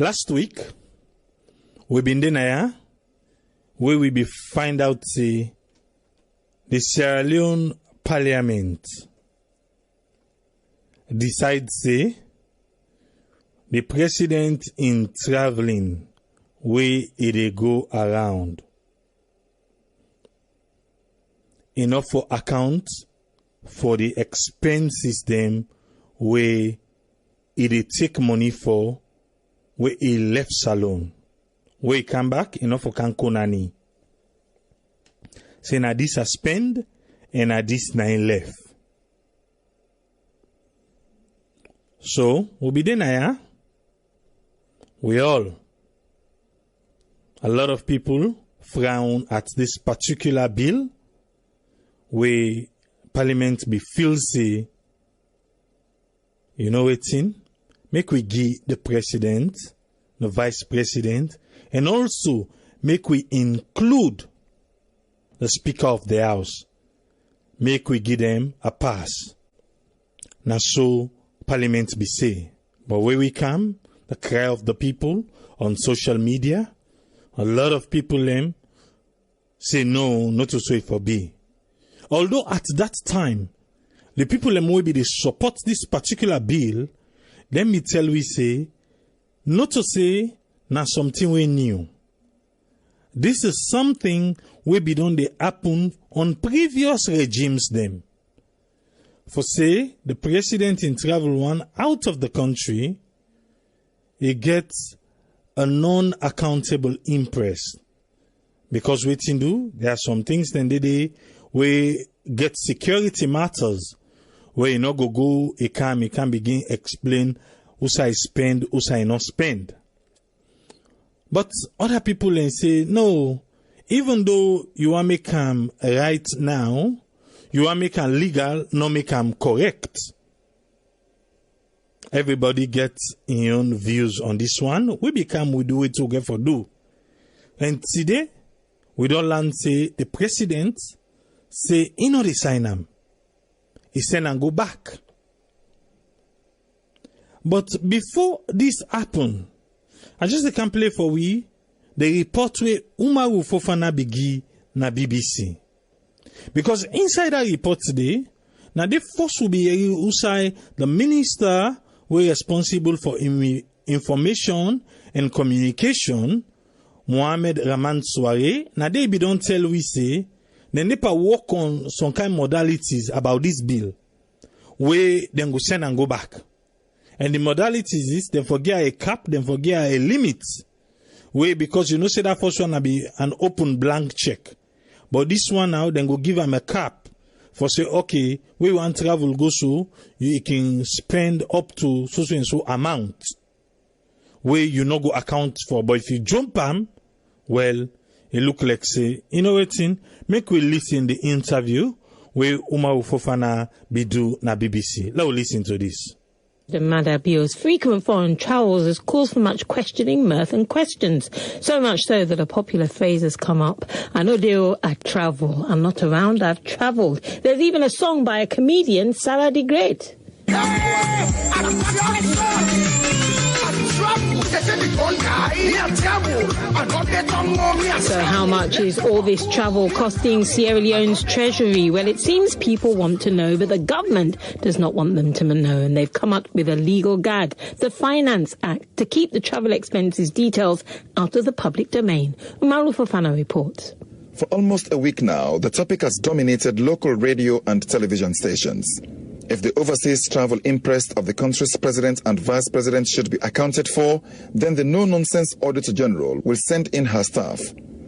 Last week, we been there where we be find out the Sierra Leone Parliament decides say the president in traveling where it go around enough for account for the expenses them where it take money for where he left salon. Where he come back, enough for Kankonani. Say na this a spend and na this nine left. So we be there now. We all, a lot of people frown at this particular bill where Parliament be feel say, you know what's in? Make we give the president, the vice president, and also make we include the Speaker of the House. Make we give them a pass. Now so Parliament be say. But where we come, the cry of the people on social media, a lot of people them say no, not to so it for be. Although at that time, the people them will be they support this particular bill, let me tell we say, not to say na something we new. This is something we be done they happen on previous regimes them. For say, the president in travel one out of the country, he gets a non-accountable impress. Because what you do, there are some things then they we get security matters where you know go he can begin explain who I spend, who I not spend. But other people then say, no, even though you want make them right now, you want make them legal, not make them correct. Everybody gets your own views on this one. We do it together for do. And today, we don't learn say the president say he no resign him. He send and go back. But before this happen, I just can play for we the report where Umaru Fofana bigi na BBC. Because inside that report today, now the first will be Usai, the minister who is responsible for information and communication, Mohamed Rahman Soare. Now they be don't tell we say, they never work on some kind of modalities about this bill, where then go send and go back. And the modalities is they forget a cap, they forget a limit. Where because you know say that first one will be an open blank check. But this one now then go give them a cap for say okay, we want travel go so you can spend up to so and so amount where you no go account for. But if you jump them, well, it look like say, you know what thing? Make we listen the interview where Umaru Fofana be do na BBC. Let's listen to this. The Madabio's frequent foreign travels has caused for much questioning, mirth and questions. So much so that a popular phrase has come up. I know deal, I travel. I'm not around, I've travelled. There's even a song by a comedian, Sarah the Great. So how much is all this travel costing Sierra Leone's treasury? Well, it seems people want to know, but the government does not want them to know, and they've come up with a legal gag, the Finance Act, to keep the travel expenses details out of the public domain. Umaru Fofana reports. For almost a week now, the topic has dominated local radio and television stations. If the overseas travel interest of the country's president and vice president should be accounted for, then the no-nonsense Auditor General will send in her staff.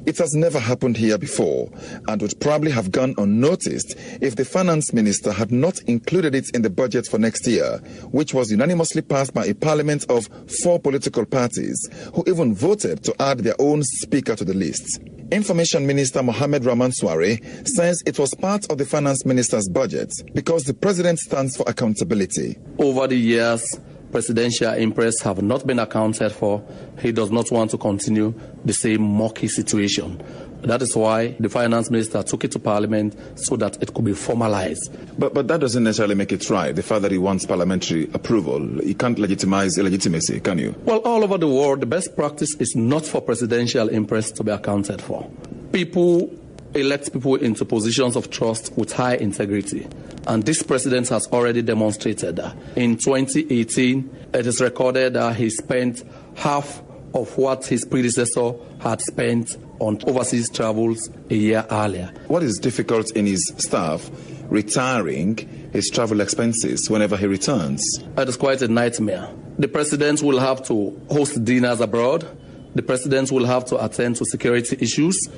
It has never happened here before and would probably have gone unnoticed if the finance minister had not included it in the budget for next year, which was unanimously passed by a parliament of 4 political parties, who even voted to add their own speaker to the list. Information Minister Mohamed Rahman Soare says it was part of the finance minister's budget because the president stands for accountability. Over the years, presidential interests have not been accounted for, he does not want to continue the same murky situation. That is why the finance minister took it to Parliament so that it could be formalized. But that doesn't necessarily make it right. The fact that he wants parliamentary approval, you can't legitimize illegitimacy, can you? Well, all over the world, the best practice is not for presidential interests to be accounted for. People elect people into positions of trust with high integrity. And this president has already demonstrated that. In 2018, it is recorded that he spent half of what his predecessor had spent on overseas travels a year earlier. What is difficult in his staff retiring his travel expenses whenever he returns? It is quite a nightmare. The president will have to host dinners abroad. The president will have to attend to security issues,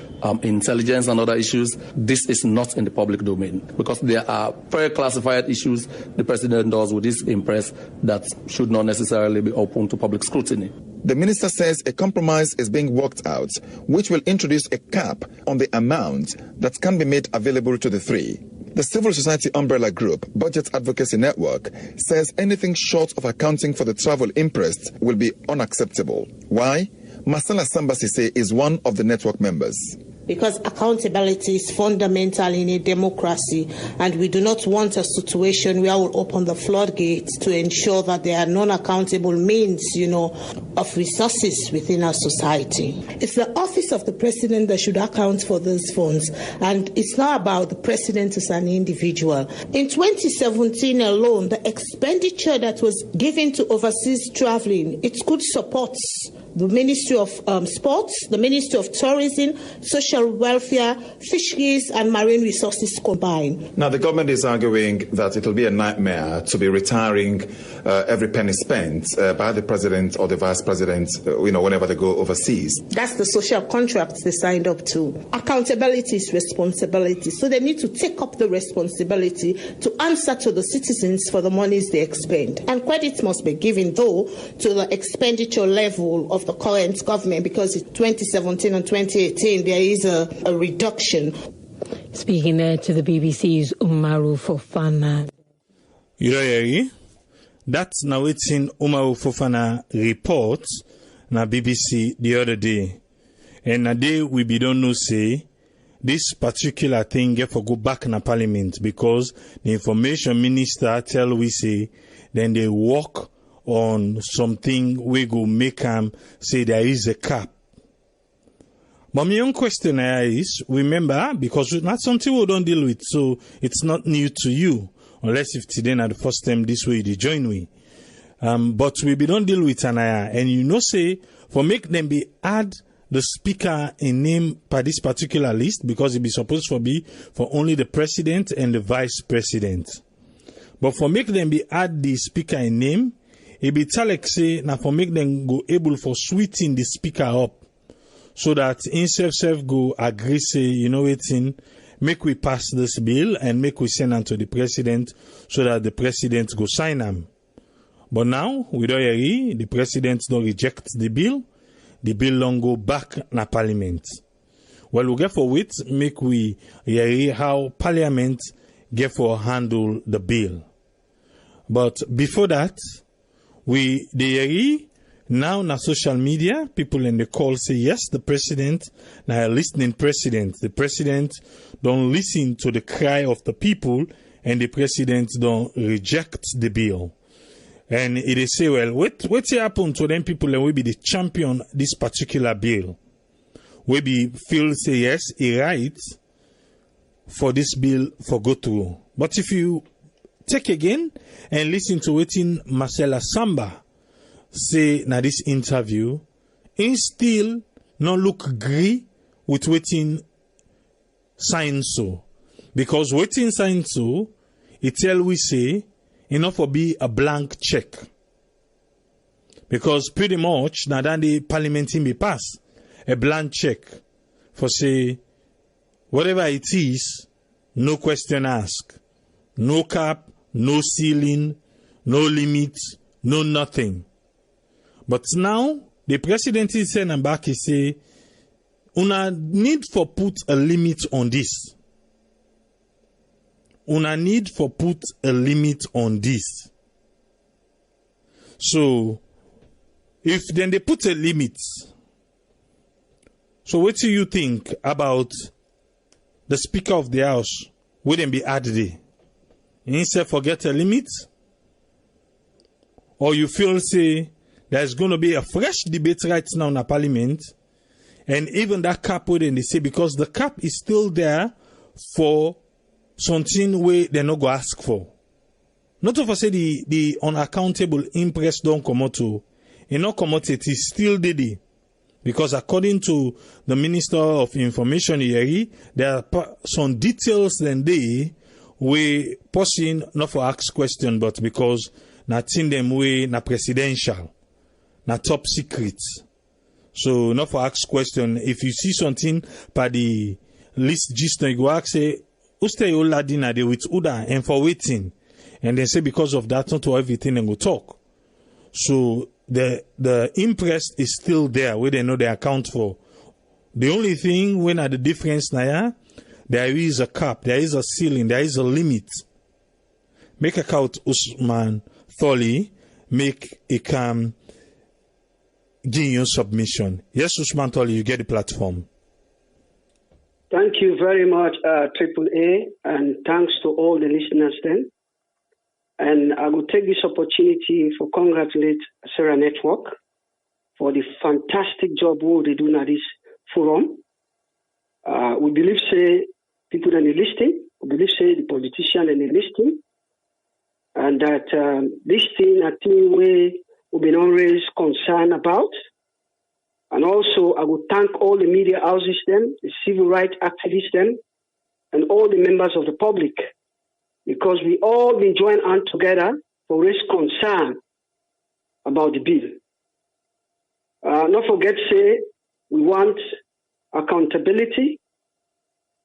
intelligence and other issues. This is not in the public domain because there are very classified issues the president does with his impress that should not necessarily be open to public scrutiny. The minister says a compromise is being worked out, which will introduce a cap on the amount that can be made available to the three. The civil society umbrella group, Budget Advocacy Network, says anything short of accounting for the travel interest will be unacceptable. Why? Marcela Sambasise is one of the network members. Because accountability is fundamental in a democracy, and we do not want a situation where we'll open the floodgates to ensure that there are non-accountable means, of resources within our society. It's the office of the president that should account for those funds, and it's not about the president as an individual. In 2017 alone, the expenditure that was given to overseas traveling, it could support the Ministry of Sports, the Ministry of Tourism, Social Welfare, Fisheries and Marine Resources combined. Now, the government is arguing that it will be a nightmare to be retiring every penny spent by the president or the vice president, whenever they go overseas. That's the social contract they signed up to. Accountability is responsibility. So they need to take up the responsibility to answer to the citizens for the monies they expend. And credit must be given, though, to the expenditure level of the current government, because in 2017 and 2018 there is a reduction. Speaking there to the BBC's Umaru Fofana. That's now it's in Umaru Fofana report na BBC the other day. And a day we don't know say this particular thing get for go back na parliament because the information minister tell we say then they work on something we go make them say there is a cap. But my own question is, remember, because that's something we don't deal with, so it's not new to you, unless if today not the first time this way they join we. But we don't deal with Anaya, and say, for make them be add the speaker in name by this particular list, because it be supposed to be for only the president and the vice president. But for make them be add the speaker in name, it be tell like say, now for make them go able for switching the speaker up, so that self go agree say, make we pass this bill and make we send them to the president so that the president go sign them. But now, we don't hear, the president don't reject the bill don't go back na parliament. Well, we get for it, make we hear how parliament get for handle the bill. But before that, they hear now na social media, people in the call say, yes, the president, now a listening president. The president don't listen to the cry of the people, and the president don't reject the bill. And it is say, well, what's happen to them people that will be the champion this particular bill? We be feel say, yes, he right for this bill for go through. But if you take again and listen to what in Marcela Samba say na this interview, he still not look agree with waiting sign so. Because waiting sign so, it tell we say, enough for be a blank check. Because pretty much, now that the parliament be passed, a blank check for say, whatever it is, no question asked. No cap, no ceiling, no limit, no nothing. But now, the president is saying and back, he say, una need for put a limit on this. Una need for put a limit on this. So, if then they put a limit, so what do you think about the Speaker of the House? Wouldn't be added there? Instead, forget a limit? Or you feel, say, there's going to be a fresh debate right now in the Parliament, and even that cap wouldn't they say, because the cap is still there for something where they're not going to ask for. Not to say the unaccountable impress don't come out to, and not come out, it is still there. Because according to the Minister of Information here, there are some details then they we posing not for ask question, but because nothing them way na presidential, na top secret. So not for ask question. If you see something by the list just you go ask say who stay all ladina they with Uda and for waiting. And they say because of that not to everything and go talk. So the impress is still there where they know they account for. The only thing when at the difference now, there is a cap, there is a ceiling, there is a limit. Make a count Usman Tholi, make a give you submission. Yes, Usman Tholi, you get the platform. Thank you very much, Triple A, and thanks to all the listeners then. And I will take this opportunity to congratulate Sarah Network for the fantastic job what they do at this forum. We believe, say, people that are listening, we believe, say, the politicians and the listening, and that this thing, a thing we've been always concerned about. And also, I would thank all the media houses, them, the civil rights activists, them, and all the members of the public, because we all been joined hand together for raise concern about the bill. Not forget, say, we want accountability,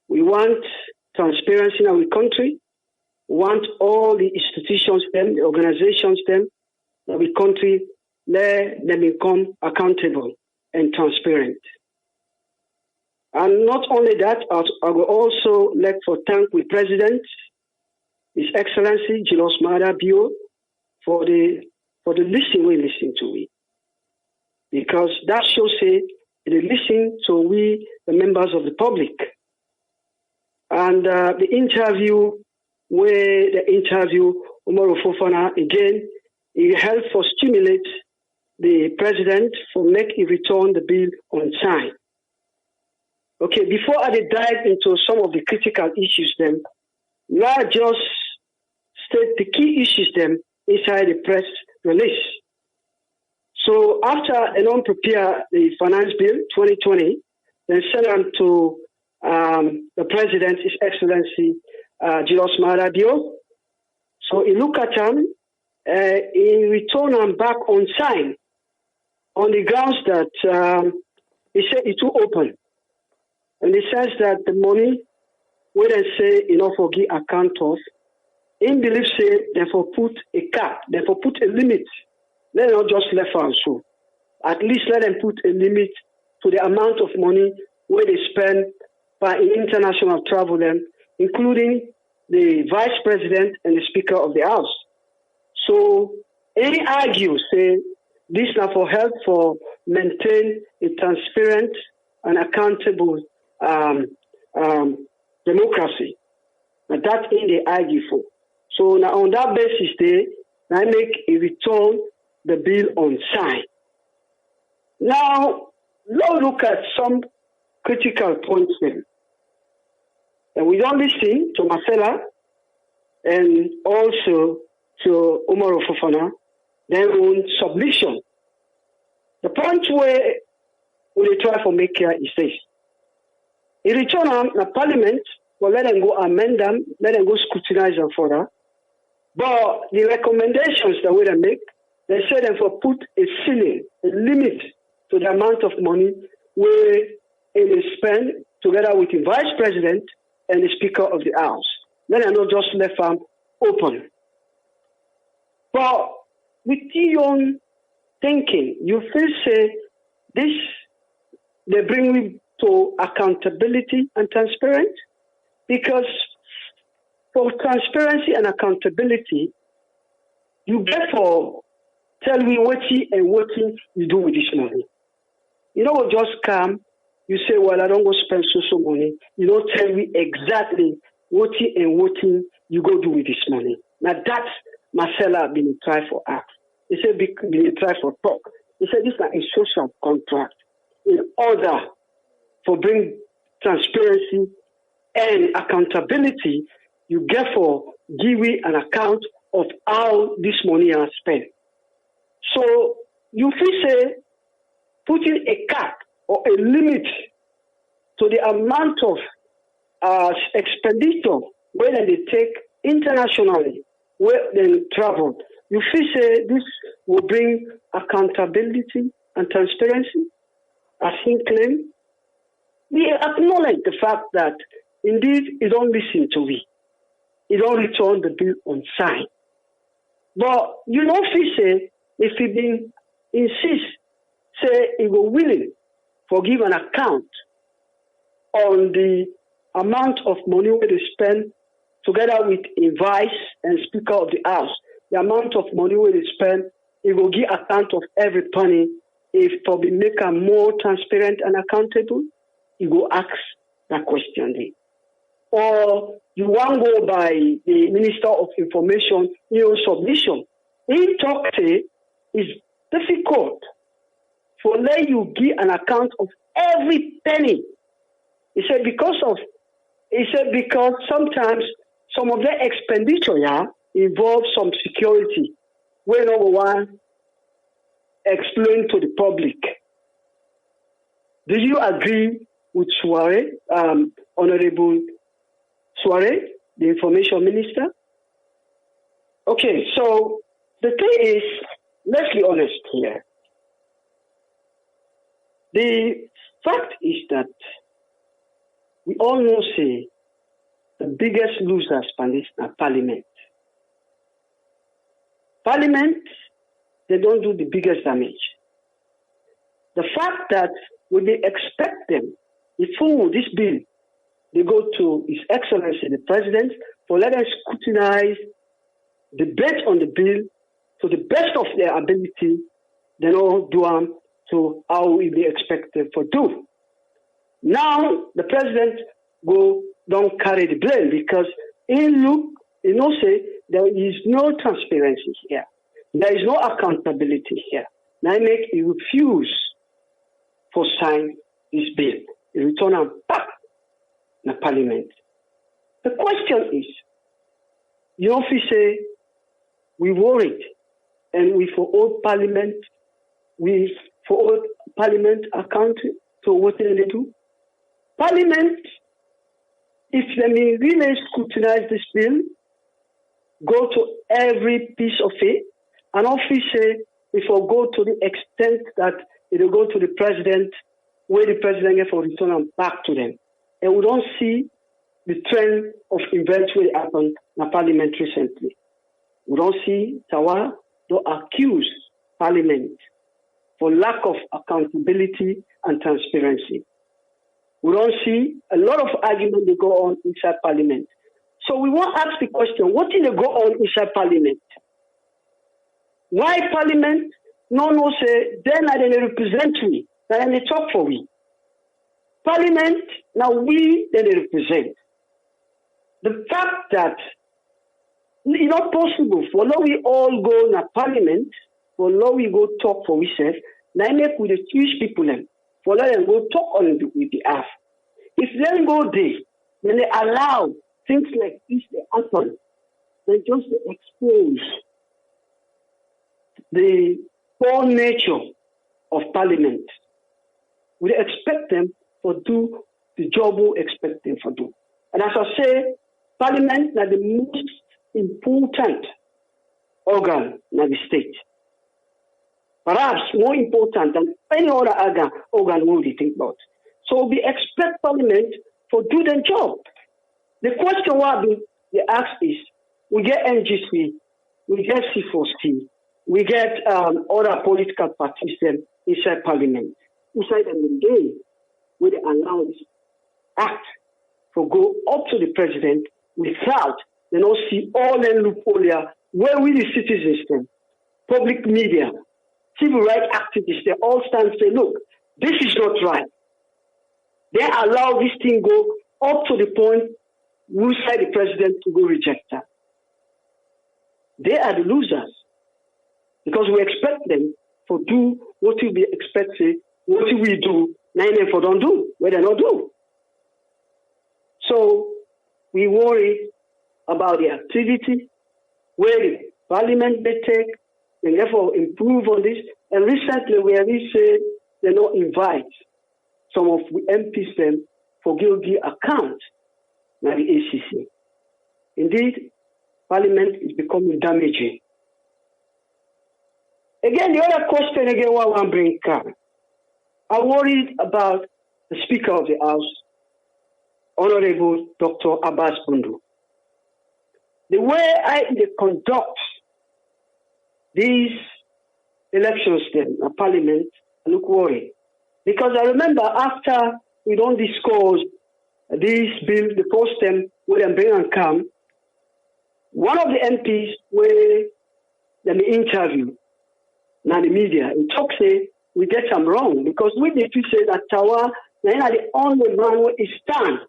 we want transparency in our country, we want all the institutions, them, the organizations, them, in our country, let them become accountable and transparent. And not only that, I will also like to thank the President, His Excellency Julius Maada Bio, for the listening we listen to we. Because that shows say they listen to we, the members of the public. And the interview Umaru Fofana again, it helped for stimulate the President for make it return the bill on time. Okay, before I dive into some of the critical issues then, let's just state the key issues then inside the press release. So after Leone prepared the finance bill 2020, then sent them to the President, His Excellency Julius Maada Bio. So he looked at them, he returned them back on sign on the grounds that he said it's too open. And he says that the money, where they say, forgive account of, in belief say, therefore put a cap, therefore put a limit. Let them not just left and so. At least let them put a limit to the amount of money where they spend by international travel, then, including the Vice President and the Speaker of the House. So, any argue, say, this now for help for maintain a transparent and accountable democracy. But that's in the argue for. So now on that basis, I make a return the bill on sign. Now, let's look at some critical points then. And we don't listen to Marcella and also to Umaru Fofana, their own submission. The point where we try to make here is this. In return, the Parliament will let them go amend them, let them go scrutinize them further. But the recommendations that we make, they say them for put a ceiling, a limit to the amount of money where it is spent together with the Vice President and the Speaker of the House. Let them not just left them open. But with your own thinking, you feel say this, they bring me to accountability and transparency, because for transparency and accountability, you get for tell me what you do with this money. You don't just come, you say, well, I don't go spend so money. You don't tell me exactly what you go do with this money. Now that's Marcella been tried for act. He said been tried for talk. He said this is a social contract in order for bring transparency and accountability. You get for giving an account of how this money is spent. So you feel say putting a cap or a limit to the amount of expenditure where they take internationally, where they travel. You feel say this will bring accountability and transparency, as he claimed. We acknowledge the fact that indeed he don't listen to me. He don't return the bill unsigned. But you know, if he say, if he been insist, say he will willing for give an account on the amount of money we spend together with a vice and speaker of the house, the amount of money we spend, he will give account of every penny. If for be make them more transparent and accountable, he will ask that question there. Or you want go by the Minister of Information, submission. He talk say it's difficult for let you give an account of every penny. He said because sometimes some of the expenditure involve some security. Where number one explain to the public. Do you agree with Suare, Honorable Suare, the Information Minister? Okay, so the thing is, let's be honest here. The fact is that we all know, say, the biggest losers are Parliament. Parliament, they don't do the biggest damage. The fact that when they expect them, before this bill, they go to His Excellency the President for let us scrutinize, debate on the bill to the best of their ability, they all do them to how we be expected for do. Now the President don't carry the blame because say there is no transparency here. There is no accountability here. Now make he refuse for sign this bill. He return them back in Parliament. The question is, if we say we worried and we for old Parliament, account to what they do. Parliament, if they may really scrutinize this bill, go to every piece of it, and often say if we go to the extent that it will go to the President, where the President get for return them back to them. And we don't see the trend of events where it happened in Parliament recently. We don't see Tawa don't accuse Parliament for lack of accountability and transparency. We don't see a lot of argument that go on inside Parliament. So we want to ask the question, what did they go on inside Parliament? Why Parliament? No, say, then I didn't represent me, then they talk for we. Parliament, now we, then they represent. The fact that it's not possible for now we all go to Parliament, for now we go talk for ourselves, now make with the Jewish people then, for now them go talk on with the earth. If they go there, then they allow things like this to happen, they just expose the poor nature of Parliament. We expect them to do the job we expect them to do. And as I say, Parliament is the most important organ in the state. Perhaps more important than any other organ we think about. So we expect Parliament to do their job. The question they ask is, we get NGC, we get C4C, we get other political parties inside Parliament, inside the day where they allow this act to go up to the President without they don't see all the loophole where we the citizens public media, civil rights activists, they all stand and say, look, this is not right. They allow this thing go up to the point we say the president to go reject her. They are the losers because we expect them to do what we be expected, what we do, nine for don't do, where they not do. So we worry about the activity, where the parliament may take, and therefore improve on this. And recently we have said they not invite some of the MPs them for guilty account by the ACC. Indeed, Parliament is becoming damaging. Again, the other question again, what I want to bring up. I'm worried about the Speaker of the House, Honorable Dr. Abbas Bundu. The way they conduct these elections then, at Parliament, I look worried. Because I remember after we don't discuss this bill, the first time where they bring and come, one of the MPs where they interview, now the media, in talk say, we get them wrong. Because we need to say that Tawa, they are the only man where he stand,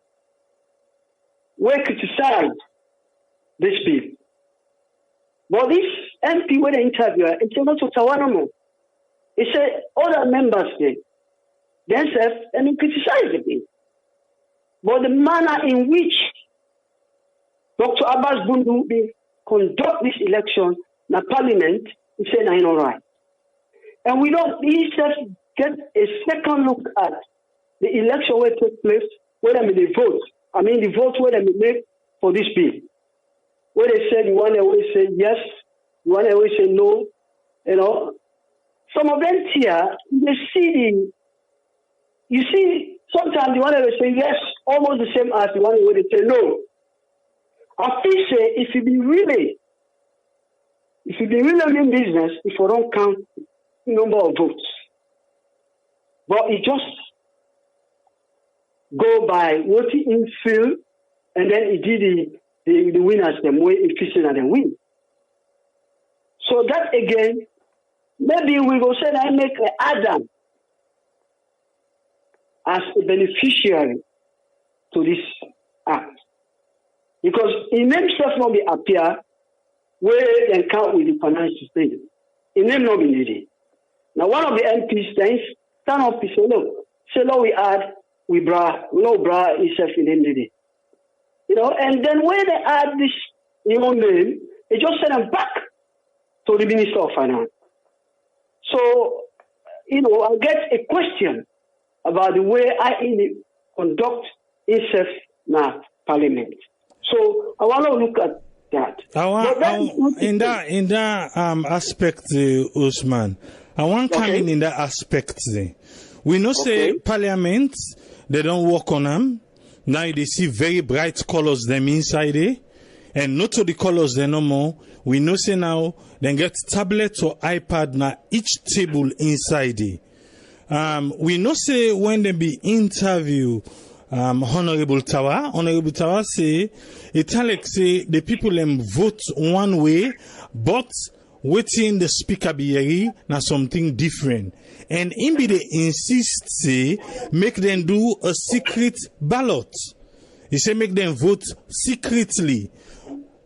where criticize this bill. But this MP where they interview, it's not to Tawa no more. He said, other members themselves, and he criticize the bill. But the manner in which Dr. Abbas Bundu conduct this election in the Parliament, he said, "I'm all right." And we don't, he just get a second look at the election where it took place, where they may vote. I mean, the vote where they may make for this bill. Where they said, you want to always say yes, you want to always say no, you know. Some of them here, they see you see, sometimes the one that will say yes, almost the same as the one where they say no. I feel say if you be really in business, if you don't count the number of votes, but it just go by what he feel, and then he did the winners them way efficient and then win. So that again, maybe we will say that I make Adam as a beneficiary to this act. Because in himself not be appear where they count with the financial state. In name not be needed. Now one of the MPs then stand up and say, look, we add, we bra, no bra is self in needed. You know, and then when they add this new name, they just send them back to the Minister of Finance. So, you know, I get a question about the way I conduct itself now Parliament. So I want to look at that. In that aspect, Usman, I want to come in that aspect. We know say Parliament, they don't work on them. Now they see very bright colors them inside there. And not to the colors they no more. We know say now they get tablet or iPad now each table inside there. We know say when they be interview Honorable Tawa say it say the people them vote one way, but waiting the speaker be na something different. And in be they insist say make them do a secret ballot. He say make them vote secretly.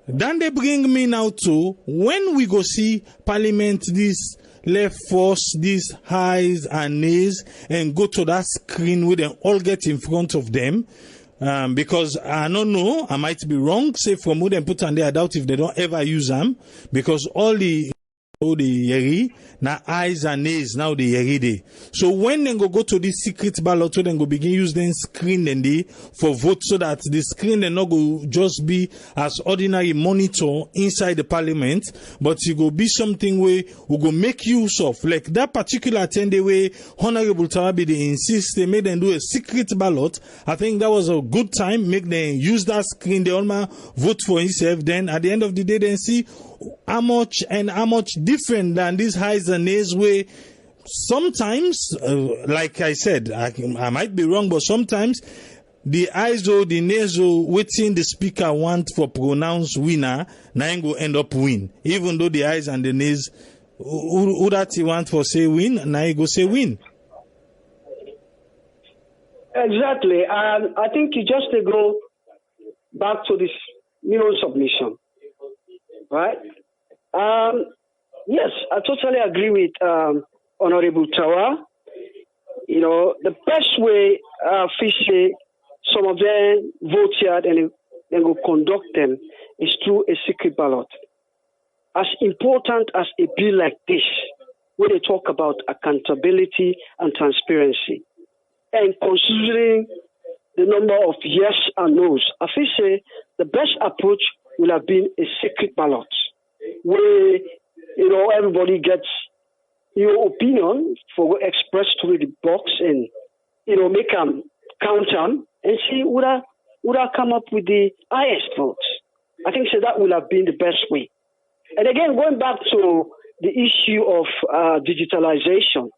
Then they bring me now to when we go see Parliament this left force these highs and nays and go to that screen where they all get in front of them. Because I don't know, I might be wrong, say from who they put on there, I doubt if they don't ever use them, because all the yeri, now eyes and nays, now the yeri day. So when they go to this secret ballot, so then go begin use them screen then they for vote, so that the screen they not go just be as ordinary monitor inside the Parliament, but it go be something where we go make use of, like that particular attendee way Honorable Tarabi they insist they made them do a secret ballot. I think that was a good time, make them use that screen, they all vote for himself, then at the end of the day then see how much different than these highs and nays way. Sometimes, like I said, I might be wrong, but sometimes the eyes or the nays waiting the speaker want for pronounced winner, now go end up win, even though the eyes and the nays who that he want for say win, now he go say win. Exactly. I think you just go back to this new submission, right? Yes, I totally agree with Honorable Tawa. You know, the best way say some of them vote here and then go conduct them is through a secret ballot. As important as a bill like this, where they talk about accountability and transparency, and considering the number of yes and no's, I feel say the best approach will have been a secret ballot, where everybody gets your opinion for expressed through the box, and make them count them and see would I come up with the highest votes. I think so that will have been the best way. And again, going back to the issue of digitalization,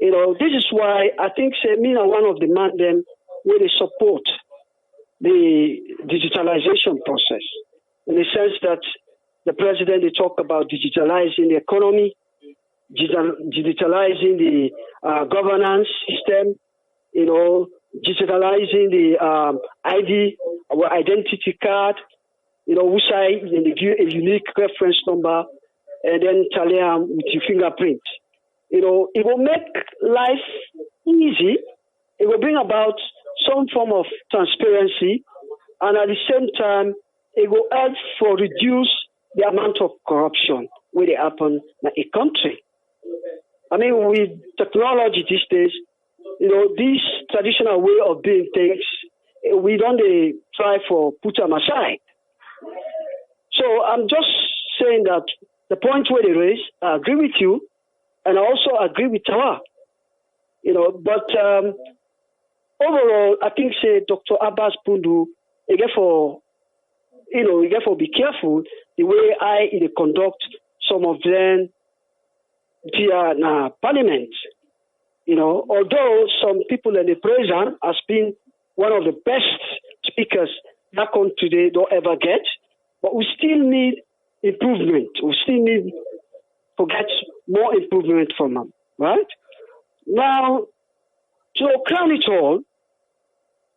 this is why I think me are one of the man them where they support the digitalization process, in the sense that the president, they talk about digitalizing the economy, digitalizing the governance system, digitalizing the ID, our identity card, which they give a unique reference number, and then tally them with your fingerprint. It will make life easy. It will bring about some form of transparency, and at the same time, it will help for reduce the amount of corruption where they happen in a country. I mean, with technology these days, this traditional way of doing things, we don't try for put them aside. So I'm just saying that the point where they raise, I agree with you, and I also agree with Tawa. But overall, I think Dr. Abbas Pundu, again for be careful the way they conduct some of them via Parliament. Although some people in the president has been one of the best speakers that country they don't ever get, but we still need improvement. We still need to get more improvement from them, right? Now, to crown it all,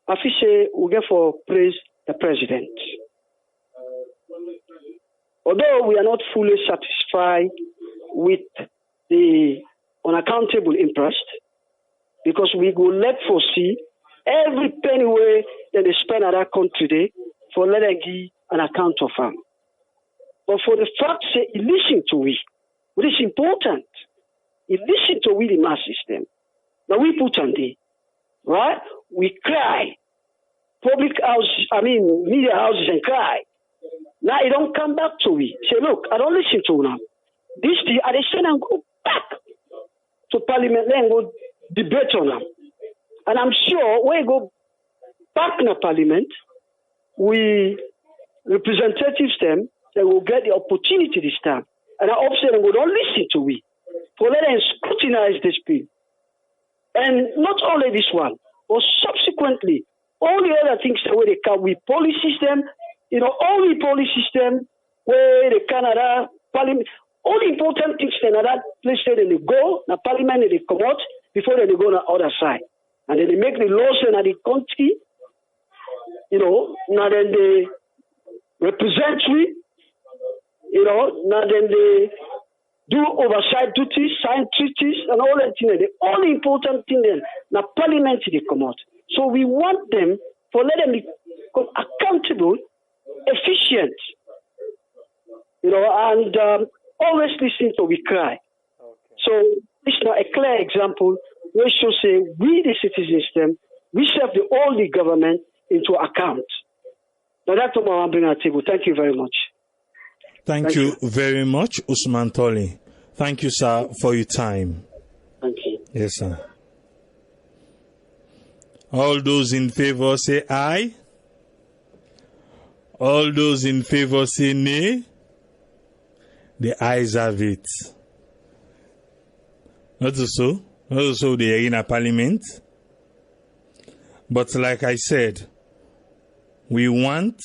I feel say we get for praise the president. Although we are not fully satisfied with the unaccountable interest, because we go let foresee every penny way that they spend at that country day for letting give an account of them. But for the fact say he listen to we, which is important. He listen to we the mass system. Now we put on the right, we cry. Public houses, media houses and cry. Now he don't come back to we. Say, look, I don't listen to now. This thing, I send and go back to Parliament and go debate on them. And I'm sure when we go back in the Parliament, we representatives them, they will get the opportunity this time. And I hope they will don't listen to we. For let them scrutinize this bill. And not only this one, but subsequently, all the other things that where they come with policy system, all the policy system where the Canada Parliament, all the important things in that place where they go, the Parliament they come out before they go on the other side. And then they make the laws in the country, now then they represent we, now then they do oversight duties, sign treaties, and all that thing. The only important thing then, now Parliament they come out. So we want them for let them become accountable, efficient, and always listen to we cry. Okay. So this is now a clear example where should say we the citizens them, we serve all the government into account. Now that's what I want to bring on the table. Thank you very much. Thank you very much, Usman Toli. Thank you, sir, for your time. Thank you. Yes, sir. All those in favor say aye. All those in favor say nay. The ayes have it. Not so. Not so they are in a parliament. But like I said, we want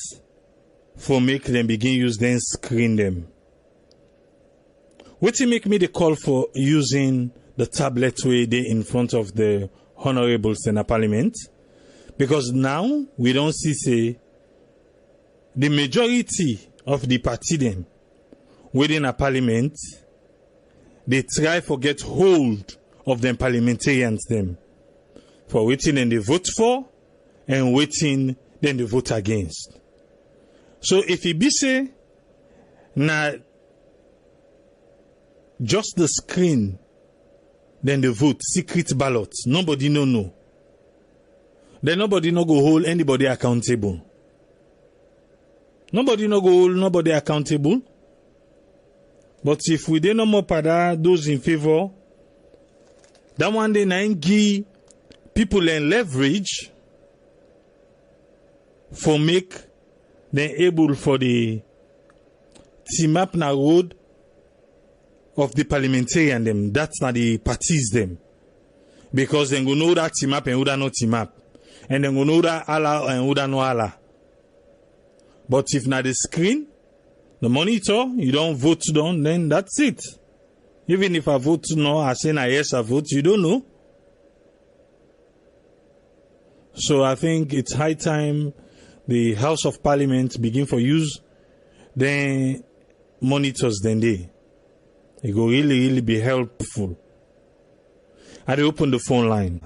for make them begin use then screen them. What make me the call for using the tablet way they in front of the honorables in the parliament? Because now we don't see say the majority of the party them within a parliament, they try to get hold of them parliamentarians them for waiting and they vote for and waiting then they vote against. So if it be say now just the screen then the vote secret ballot, nobody know. Then nobody no go hold anybody accountable. Nobody no go hold nobody accountable. But if we dey no more pada those in favor, that one day na give people and leverage for make them able for the team up na road of the parliamentarian them. That's not the parties them. Because they go know that team up and who da not team up. And then go know that Allah and who da no Allah. But if not the screen, the monitor, you don't vote down, then that's it. Even if I vote no, I say na yes, I vote, you don't know. So I think it's high time the House of Parliament begin for use then monitors then they. It will really be helpful. I open the phone line.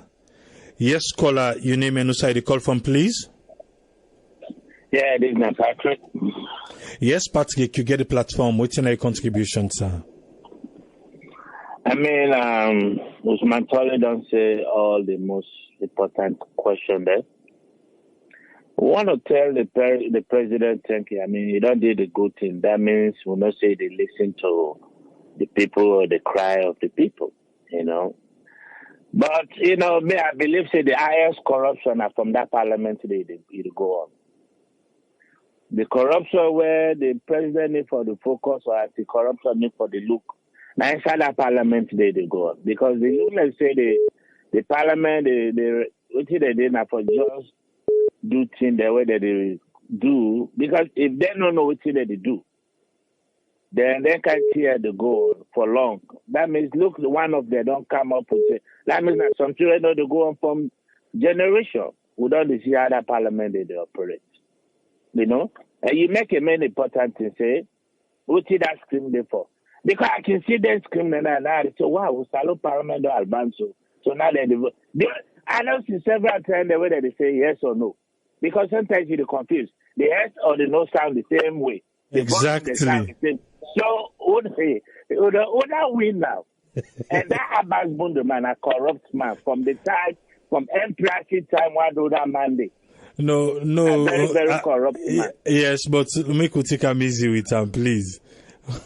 Yes, caller, your name and side the call from, please. Yeah, this is Patrick. Yes, Patrick, you get the platform. What's your contribution, sir? I mean, Usman Tole don't say all the most important question there. We want to tell the president, thank you. I mean, he don't do the good thing. That means we'll not say they listen to the people or the cry of the people, you know. But, you know, I believe say the highest corruption are from that parliament they go on. The corruption where the president need for the focus or anti-corruption need for the look. Now inside that parliament they go on. Because the look like say the parliament what they did now for just do things the way that they do. Because if they don't know what they do, then they can't hear the goal for long. That means look one of them don't come up with it. That means that some children know they go on from generation without the see how that parliament they operate. You know, and you make a main important thing, say, what did that scream there for? Because I can see them screaming and now they say, wow, we salute Parliament Albanso. So now they vote. I know see several times the way that they say yes or no. Because sometimes you're confused. The yes or the no sound the same way. Exactly. Sound the same. So, would win now? And that Abbas Bundeman, a corrupt man, from MPRC time, one do that Monday. No. Very corrupt man. Yes, but make you take him easy with him, please.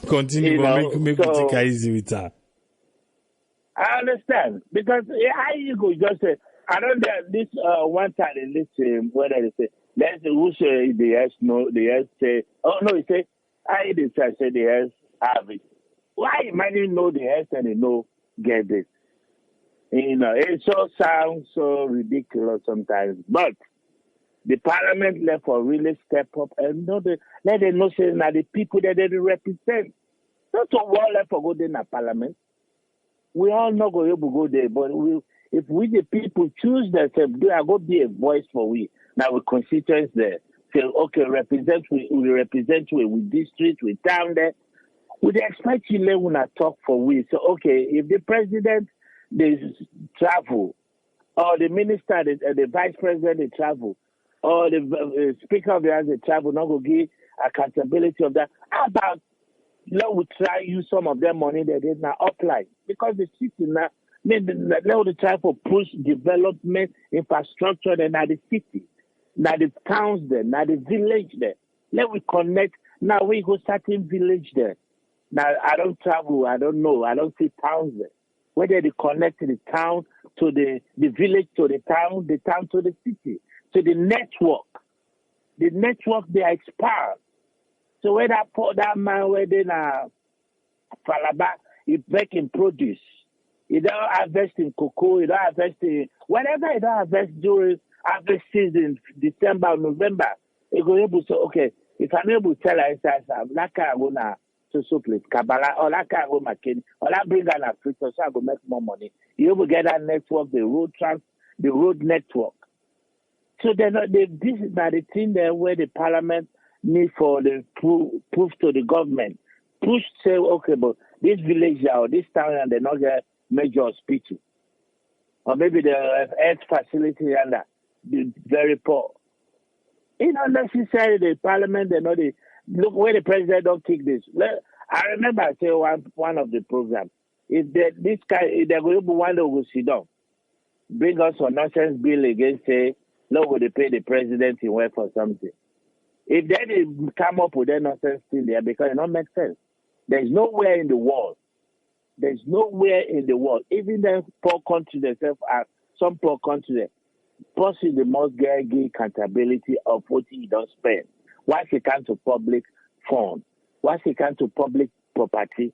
Continue, You know, make you take her easy with her. I understand. Because how you go just say, I don't know, this one time they listen, whether they say, let's who say the yes, no, the yes say, oh no, he say, I decide say the yes have it. Why imagine know the yes and the no get this? You know, it so sounds so ridiculous sometimes, but the parliament left for really step up and let them know say now the people that they represent. Not to war left for go there in the parliament. We all not going to go there, but if we the people choose themselves, they are going to be a voice for we. Now we constituents there. Say, okay, we represent you with district, with town there. We expect you when I talk for we. So okay, if the president they travel, or the minister, the vice president they travel, or the speaker of the house they travel, not going to give accountability of that. How about let we try use some of their money that they now apply because the city now. Let we try to push development infrastructure in the city, now the towns there, now the village there. Let we connect. Now we go certain village there. Now I don't travel. I don't know. I don't see towns there. Whether they connect the town to the village to the town to the city. So the network they are expired. So where that man where they now Falaba, he making produce. You don't harvest in cocoa, you don't harvest in whatever you don't harvest during harvest season, December, November, you go able to say, okay, if I'm able to tell us I'm not gonna so please, Kabbalah, all I can go McKinney, all I bring an Africa, so I go make more money. You will get that network, the road network. So they're not, this is not the thing there where the parliament need for the proof to the government. Push say, okay, but this village or this town and they not get major hospital. Or maybe the health facility and that, very poor. You know, necessarily the parliament, they know the, look where the president don't kick this. I remember I say one of the programs, if this guy, if they're going to one that will sit down, bring us a nonsense bill against, say, no, will they pay the president in work for something. If they come up with that nonsense thing there, because it don't make sense. There's nowhere in the world. There's nowhere in the world. Even the poor countries themselves are, some poor countries, possibly the most get accountability of what he don't spend. Why he can't to public funds? Why he can't to public property?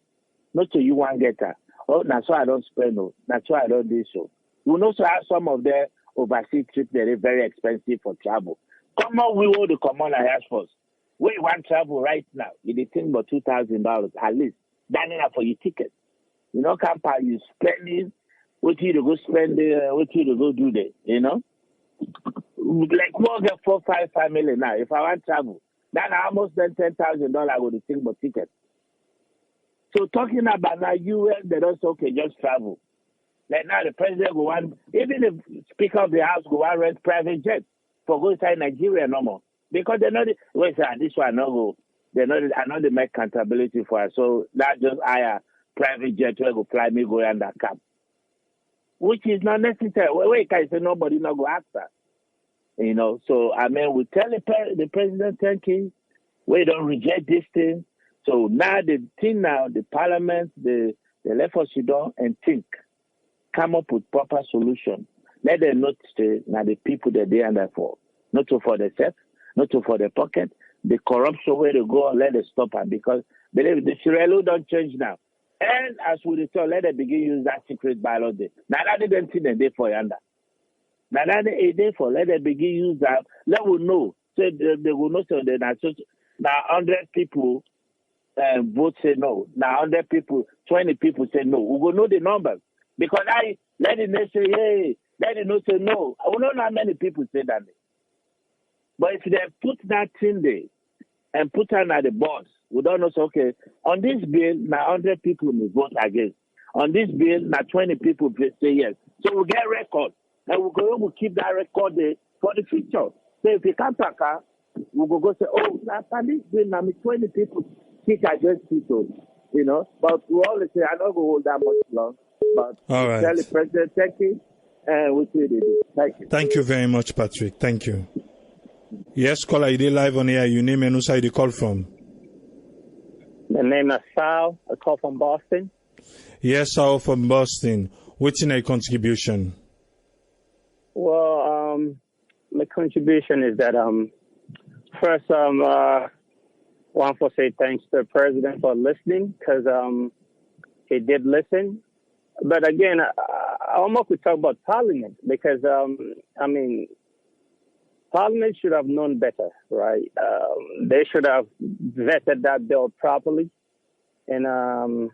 Not to you one getter. Oh, that's why I don't spend. No, that's why I don't do so. We also have some of their overseas trips that are very expensive for travel. Come on, we owe the common Air Force. Where you want travel right now, you think about $2,000 at least. That's enough for your ticket. You know, can't you spending what you to go spend what you to go do there, you know? Like more get 4-5 million now. If I want travel, then I almost spend $10,000 I go to think about ticket. So talking about now US, they don't say okay, just travel. Like now the president go on, even the Speaker of the House go on rent private jets for go inside Nigeria no more. Because they know this one no go. They know they make accountability for us. So that just hire private jet will go fly me go under cap. Which is not necessary. Wait, can say nobody not go after. You know, so I mean we tell the president thank you. We don't reject this thing. So now the thing now, the parliament, the left us sit down and think. Come up with proper solution. Let them not stay now the people that they under for. Not to for themselves, not to for their pocket. The corruption where they go, let them stop it because believe the Sierra don't change now. And as we return, let them begin use that secret ballot day. Now that they don't see them day for yonder. Now that they day for let them begin use that. Let we know. So they will not say that now 100 people vote say no. Now 100 people, 20 people say no. We will know the numbers. Because let them say, hey, let them not say no. I don't know how many people say that. But if they put that thing there and put on at the board, we don't know, so, okay, on this bill, now 100 people will vote against. On this bill, now 20 people say yes. So we'll get record. And we'll keep that record there for the future. So if you can't pack her, we'll go say, oh, now on this bill, now 20 people kick against people. You know, but we always say, I don't go hold that much long. But all right. Tell the president, thank you. And we'll see you. Thank you. Thank you very much, Patrick. Thank you. Yes, caller, you did live on air. Your name and who side you call from? My name is Sal. I call from Boston. Yes, Sal from Boston. What's your contribution? Well, my contribution is that first, want to say thanks to the president for listening because he did listen. But again, I almost could talk about Parliament because I mean, Parliament should have known better, right? They should have vetted that bill properly and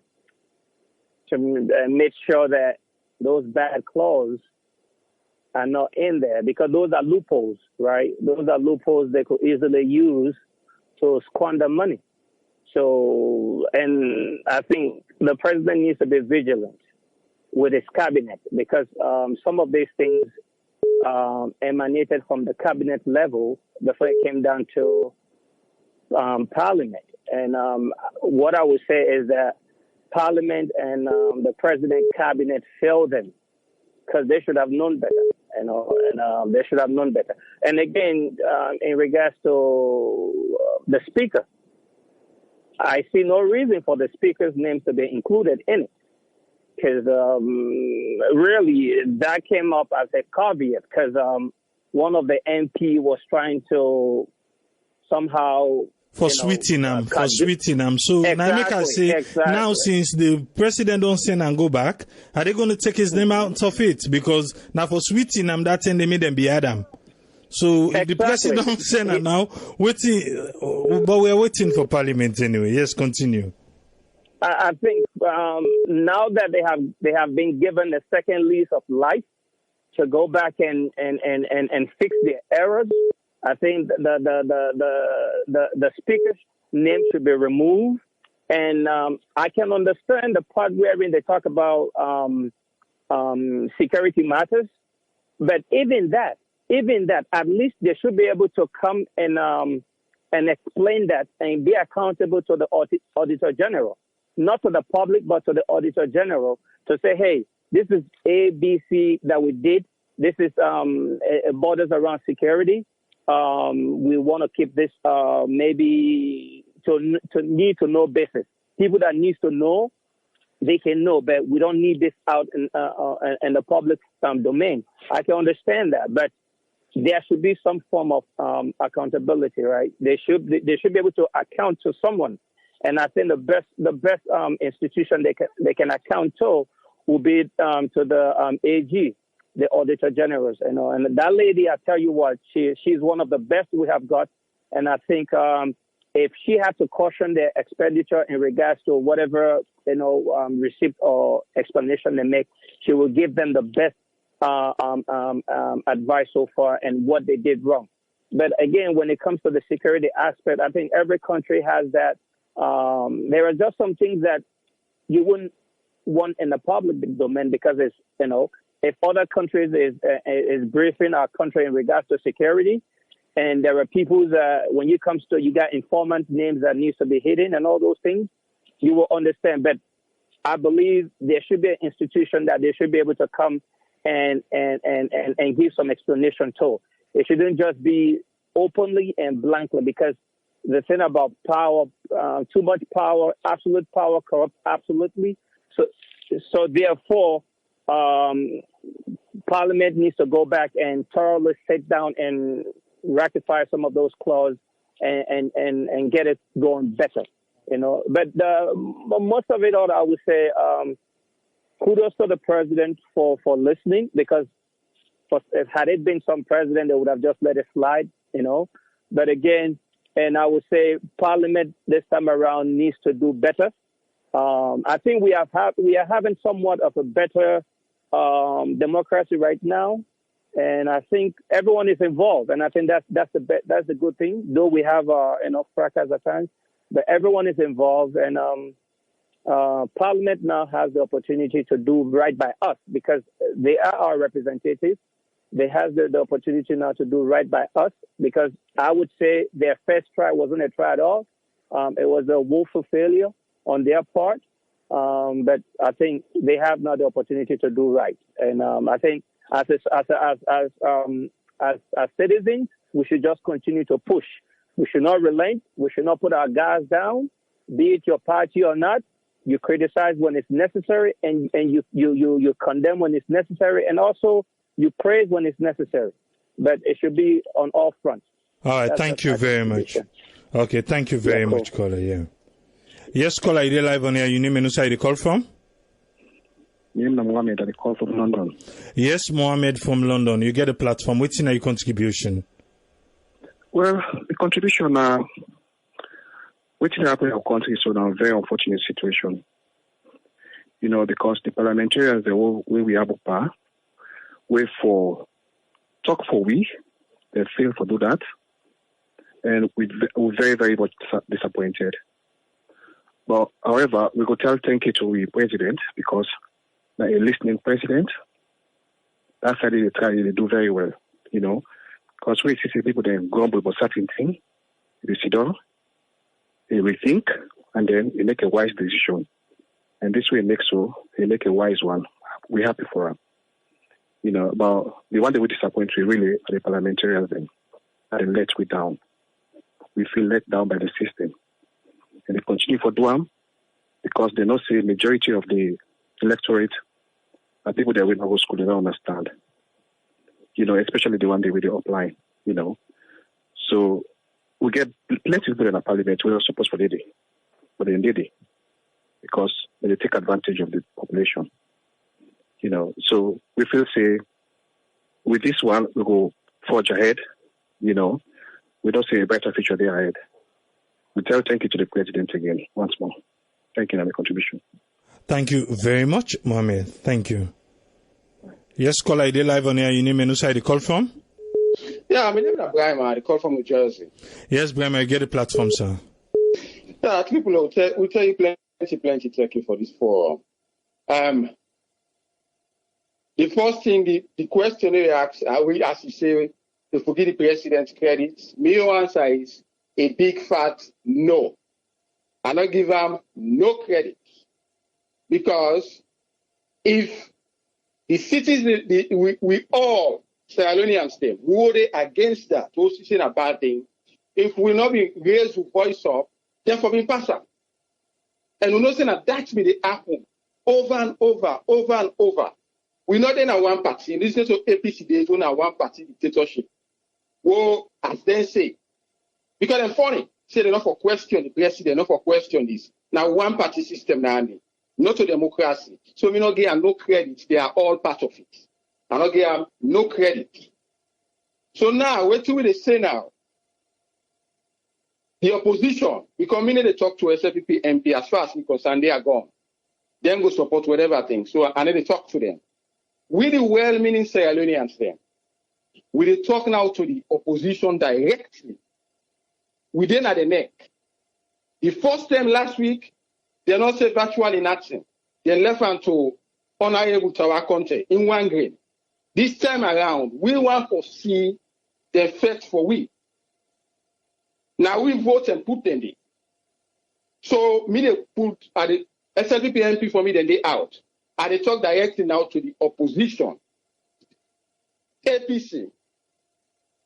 to make sure that those bad clauses are not in there because those are loopholes, right? Those are loopholes they could easily use to squander money. So, and I think the president needs to be vigilant with his cabinet because some of these things emanated from the cabinet level before it came down to Parliament. And what I would say is that Parliament and the president cabinet failed them because they should have known better, you know, and they should have known better. And again, in regards to the speaker, I see no reason for the speaker's name to be included in it. Because really, that came up as a caveat because one of the MP was trying to somehow sweeten them. So exactly, now make I say now since the president don't send and go back, are they going to take his name out of it? Because now for sweetening them, that time they made them be Adam. So if the president don't send and now waiting, but we are waiting for Parliament anyway. Yes, continue. I think now that they have been given a second lease of life to go back and fix their errors, I think the speaker's name should be removed. And I can understand the part wherein they talk about security matters, but even that, at least they should be able to come and explain that and be accountable to the Auditor General, not to the public, but to the Auditor General, to say, hey, this is A, B, C that we did. This is borders around security. We want to keep this maybe to need to know basis. People that need to know, they can know, but we don't need this out in the public domain. I can understand that, but there should be some form of accountability, right? They should be able to account to someone, and I think the best institution they can account to will be to the AG, the Auditor General, and that lady, I tell you what, she's one of the best we have got, and I think if she had to caution their expenditure in regards to whatever receipt or explanation they make, she will give them the best advice so far and what they did wrong. But again, when it comes to the security aspect, I think every country has that. There are just some things that you wouldn't want in the public domain because it's, if other countries is briefing our country in regards to security, and there are people that when you got informant names that needs to be hidden and all those things, you will understand. But I believe there should be an institution that they should be able to come and give some explanation to. It shouldn't just be openly and blankly, because the thing about power, too much power, absolute power corrupts absolutely. So therefore, Parliament needs to go back and thoroughly sit down and rectify some of those clauses and get it going better, But most of it all, I would say, kudos to the president for listening, because had it been some president, they would have just let it slide, But again, and I would say Parliament this time around needs to do better. I think we are having somewhat of a better democracy right now, and I think everyone is involved, and I think that's the good thing. Though we have fracas at times, but everyone is involved, and Parliament now has the opportunity to do right by us because they are our representatives. They have the opportunity now to do right by us, because I would say their first try wasn't a try at all. It was a woeful failure on their part. But I think they have now the opportunity to do right. And I think as citizens, we should just continue to push. We should not relent. We should not put our guards down, be it your party or not. You criticize when it's necessary, and you condemn when it's necessary, and also you praise when it's necessary. But it should be on all fronts. All right. Thank you very much. Okay. Thank you very much, caller. Yeah. Yes, caller. You're live on here. Your name and where you call from? Name Mohammed. I call from London. Yes, Mohammed from London. You get a platform. What's in your contribution? Well, the contribution which happened in our country is a very unfortunate situation. Because the parliamentarians, the way we have a power, talk for we, they fail to do that. And we're very, very much disappointed. But however, we could tell thank you to the president, because a listening president, that's how they try to do very well, Because we see people then grumble about certain things, they sit down, they rethink, and then they make a wise decision. And this way they make a wise one. We're happy for them. But the one that we disappoint really are the parliamentarians then, and they let we down. We feel let down by the system. And they continue for doing because they not say majority of the electorate are people that will not go to school, they don't understand. Especially the one they really apply, So we get plenty of people in the parliament who are supposed for the day, but they did it because they take advantage of the population. So we feel say with this one we go forge ahead, we don't see a better future there ahead. We tell thank you to the president again once more. Thank you for my contribution. Thank you very much, Mohammed. Thank you. Yes, caller, ID live on air. Your name and who side you call from? Yeah, my name is Brian. I call from New Jersey. Yes, Brian, I get the platform, sir. Yeah, people will tell you plenty thank you for this forum. The first thing, the question they ask, are we, as you say, to forgive the president's credits? My answer is a big fat no. I don't give him no credit. Because if the citizens, we all, Sierra Leoneans, them, were they against that, those saying a bad thing, if we not be raised to voice up, then for being passed. And we know that that's been the happen over and over, over and over. We not in a one party. In this case of APC, they don't have one party dictatorship. Well, as they say, because they're funny, say they're not for question the president, not for question this. Now one party system now, not a democracy. So we not give them no credit. They are all part of it. I not give them no credit. So now, what do they say now? The opposition, because many they talk to SFPP MP as far as we concerned, they are gone. Then go support whatever thing. So I need to talk to them. We the well-meaning Sierra Leoneans then. We they talk now to the opposition directly. We then at the neck. The first time last week, they not say virtual in action. They left on to Honorable Tawa Conte in one grade. This time around, we want to see the effect for we. Now we vote and put them there. So me they put at the SLPP MP for me, then they out. And they talk directly now to the opposition. APC,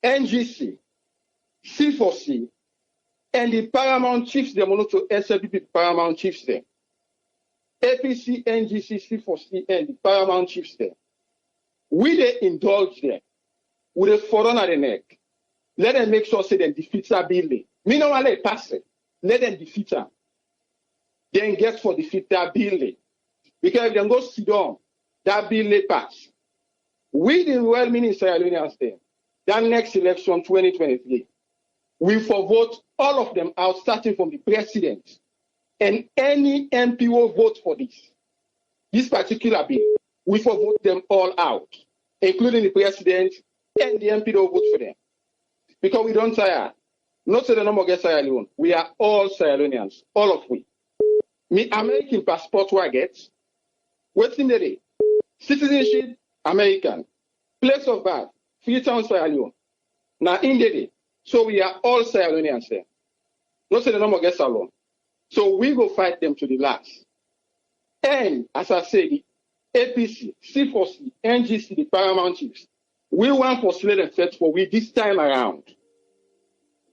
NGC, C4C, and the paramount chiefs, they want to SLPP paramount chiefs there. APC, NGC, C4C, and the paramount chiefs there. We they indulge them with a foreign at the neck. Let them make sure say they defeat that building. Me no want to pass it. Let them defeat them. Then get for defeat that building. Because if they go sit down, that building pass. We the well-meaning Sierra Leoneans then, that next election 2023, we for vote all of them out, starting from the president. And any MP will vote for this particular bill. We for vote them all out, including the president and the MP will vote for them. Because we don't tire. Not say the number get Sierra Leone. We are all Sierra Leoneans, all of we. Me American passport who I get, what's in the day? Citizenship, American. Place of birth, Freetown, Sierra Leone. Now in the day. So we are all Sierra Leoneans there. Not say the number gets alone. So we go fight them to the last. And as I say, the APC, C4C, NGC, the paramount chiefs, we want for slate and set for we this time around.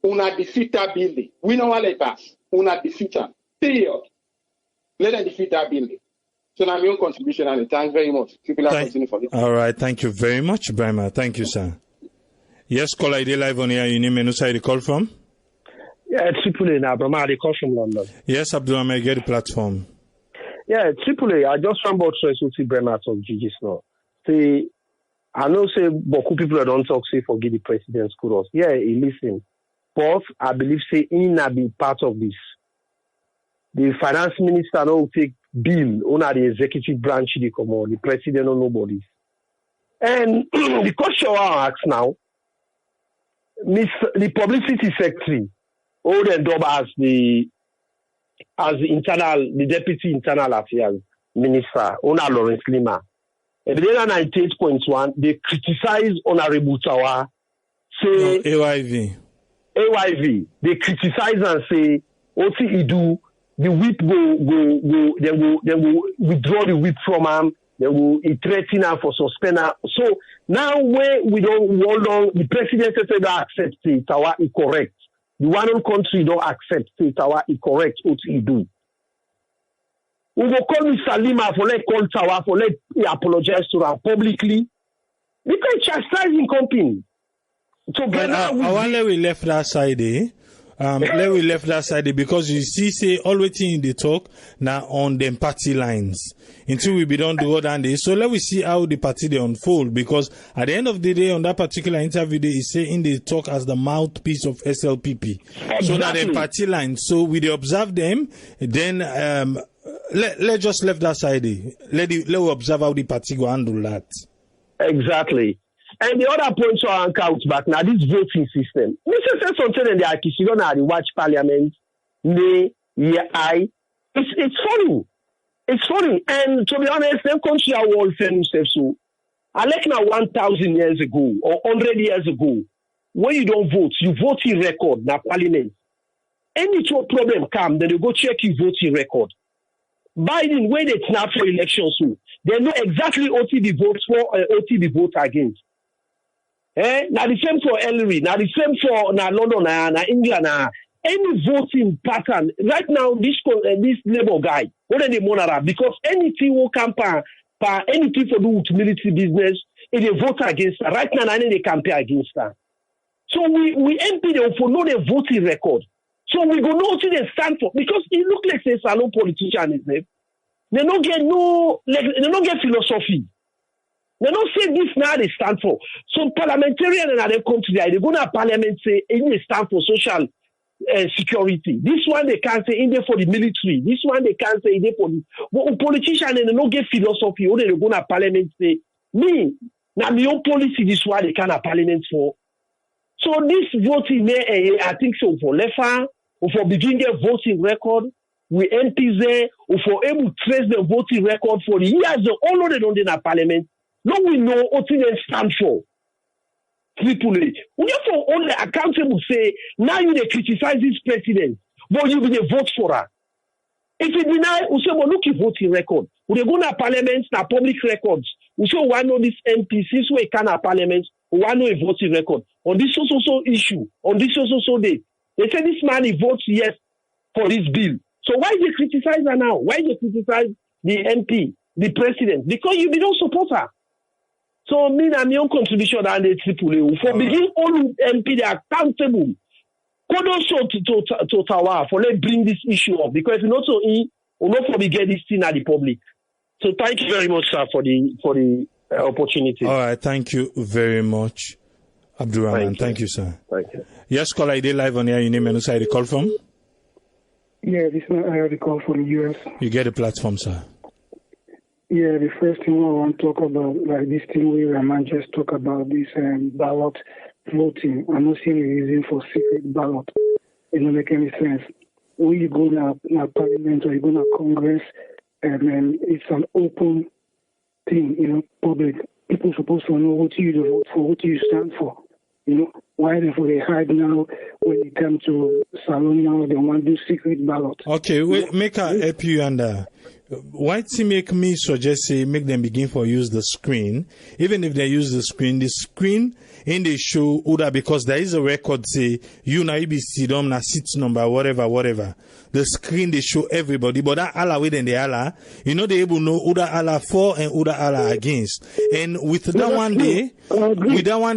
Una defeat that building. We don't want to pass. Una defeat them. Period. Let them defeat that building. So now my own contribution and thanks very much. People are continue for this. All right. Thank you very much, Brahma. Thank you, sir. Yes, call ID live on here. You name and who side you call from? Yeah, Tripoli now, Brahma. I call from London. Yes, Abdul, I get the platform. Yeah, Tripoli. I just found out so see Brahma talk GG's now. See, I know say beaucoup people don't talk say forgive the president's kudos. Yeah, he listen. But I believe say he not be part of this. The finance minister now take bill on the executive branch they come on, the president or nobody. And the question I ask now, the publicity secretary, all the job as the deputy internal affairs minister, Ona Lawrence Lima. And then on 98.1, they criticize Honorable Tawa, say AYV. They criticize and say, what he do? The whip go, then will withdraw the whip from him, then will threaten him for suspender. So now when we don't hold on, the president said don't accept it, Tawa is correct. The one on country don't accept it, Tawa is correct, what he do. We will call Mr. Lima for let call Tawa, for let he apologize to her publicly. Because chastising company. So I wonder we left that side, let we left that side because you see, say all waiting in the talk now on them party lines until we be done the other day. So let we see how the party they unfold, because at the end of the day on that particular interview they is saying they talk as the mouthpiece of SLPP. Exactly. So that the party lines. So we observe them, then let just left that side. Let we observe how the party go handle that. Exactly. And the other point to our count back now, this voting system. We say something in the Akishiro now, the watch parliament, it's funny. It's funny. And to be honest, them country are all famous. So, I like now 1,000 years ago or 100 years ago, when you don't vote, you voting record now parliament. Any problem come, then you go check your voting record. Biden, when they snap for elections, so they know exactly OTB votes for, OTB vote against. Now the same for Hillary, now the same for London, now England, any voting pattern. Right now, this Labour guy, what are they monitor? Because anything will come anything for do with military business, if they vote against her. Right now, they campaign against her. So we MP them for know their voting record. So we go know what they stand for, because it look like a salon politician, isn't it? They don't get philosophy. They don't say this now they stand for. So parliamentarians and other countries, they go to parliament say they stand for social security. This one they can't say in there for the military. This one they can't say in there for the. But politicians they don't get philosophy. Or they go to parliament say me now my own policy. This one they can't parliament for. So this voting I think so for left or for begin their voting record. We MPs there or for able to trace the voting record for the years. All of them don't in a parliament. No, we know what they stand for. Tripoli. We therefore only accountable say, now you they criticize this president, but you will vote for her. If you deny, we say, well, look at voting record. We they go to parliament, na public records. We say, why know this MP, since we can at parliament, why know a voting record? On this so issue, on this so day. They say this man, he votes yes for this bill. So why they criticize her now? Why they criticize the MP, the president? Because you don't support her. So me and my own contribution and the Tripoli. For begin all MP they are accountable. Could also to Tawa for let's bring this issue up, because we not so we not for get this thing at the public. So thank you very much, sir, for the opportunity. All right, thank you very much, Abdurrahman. Thank you, sir. Thank you. Yes, caller, ID live on here. Your name and who the call from? Yeah, this is I have the call from the US. You get the platform, sir. Yeah, the first thing I want to talk about, like this thing where Rahman just talk about this ballot voting. I'm not seeing a reason for secret ballot. It don't make any sense. When you go to Parliament or you go to Congress, and it's an open thing, public. People supposed to know what you vote for, what you stand for. Why therefore they hide now when it comes to salon now, they want to do secret ballot. Okay, wait, make her help you and why to make me suggest say make them begin for use the screen. Even if they use the screen in the show Uda, because there is a record say you na IBC dom na seat number whatever. The screen they show everybody, but that Allah within the Allah, they able to know Uda Allah for and Uda Allah against. And with that one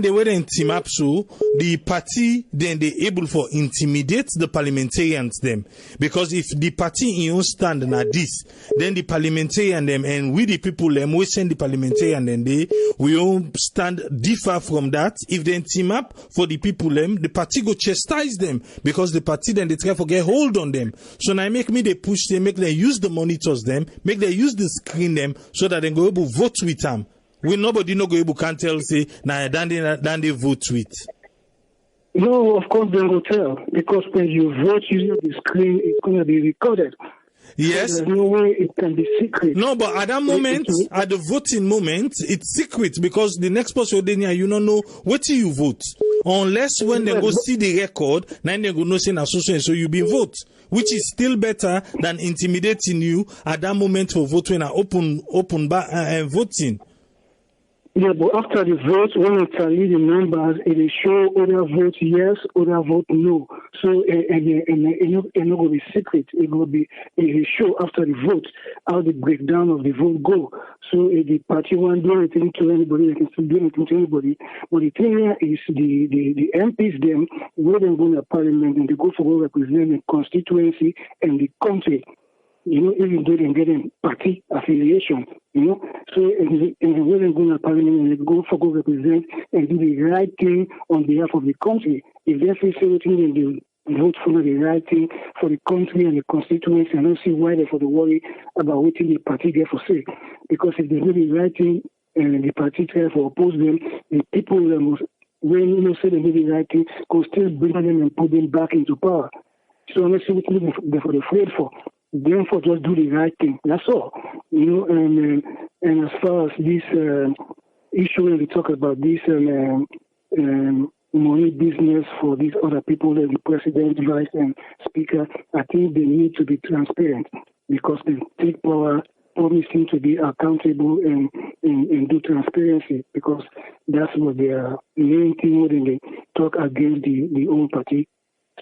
day where they team up so the party then they able for intimidate the parliamentarians them. Because if the party in own stand na this, then the parliamentarian them and we the people them we send the parliamentarian then we all stand differ from that. If they team up for the people them, the party go chastise them, because the party then they try to get hold on them. So now make me they push them, make them use the monitors them, make them use the screen them, so that they go able vote with them. We nobody no go able can tell say now then they vote with. No, of course they will tell, because when you vote using the screen, it's going to be recorded. Yes. So there's no way it can be secret. No, but at that moment, at the voting moment, it's secret, because the next person you don't know what you vote. Unless when they go see the record, then they go no say so you be vote, which is still better than intimidating you at that moment for voting and open voting. Yeah, but after the vote, when you tally the numbers, it will show other vote yes, other vote no. So, it's not going to be secret. It will be a show after the vote, how the breakdown of the vote go. So, the party won't do anything to anybody, they can still do anything to anybody. But the thing here is the MPs, them, when they go to Parliament and they go for represent the constituency and the country. Even though they're getting party affiliation, So, when they go to Parliament and they go represent and do the right thing on behalf of the country, if they feel anything, then they vote for the right thing for the country and the constituency. I don't see why they for the worry about what the party get for say. Because if they do the right thing and the party try to oppose them, the people when say they do the right thing, could still bring them and put them back into power. So I don't see what they're afraid for. Therefore, just do the right thing. That's all. And as far as this issue, when we talk about this money business for these other people, like the president, vice, and speaker, I think they need to be transparent because they take power promising to be accountable and do transparency because that's what their main thing when they talk against the own party.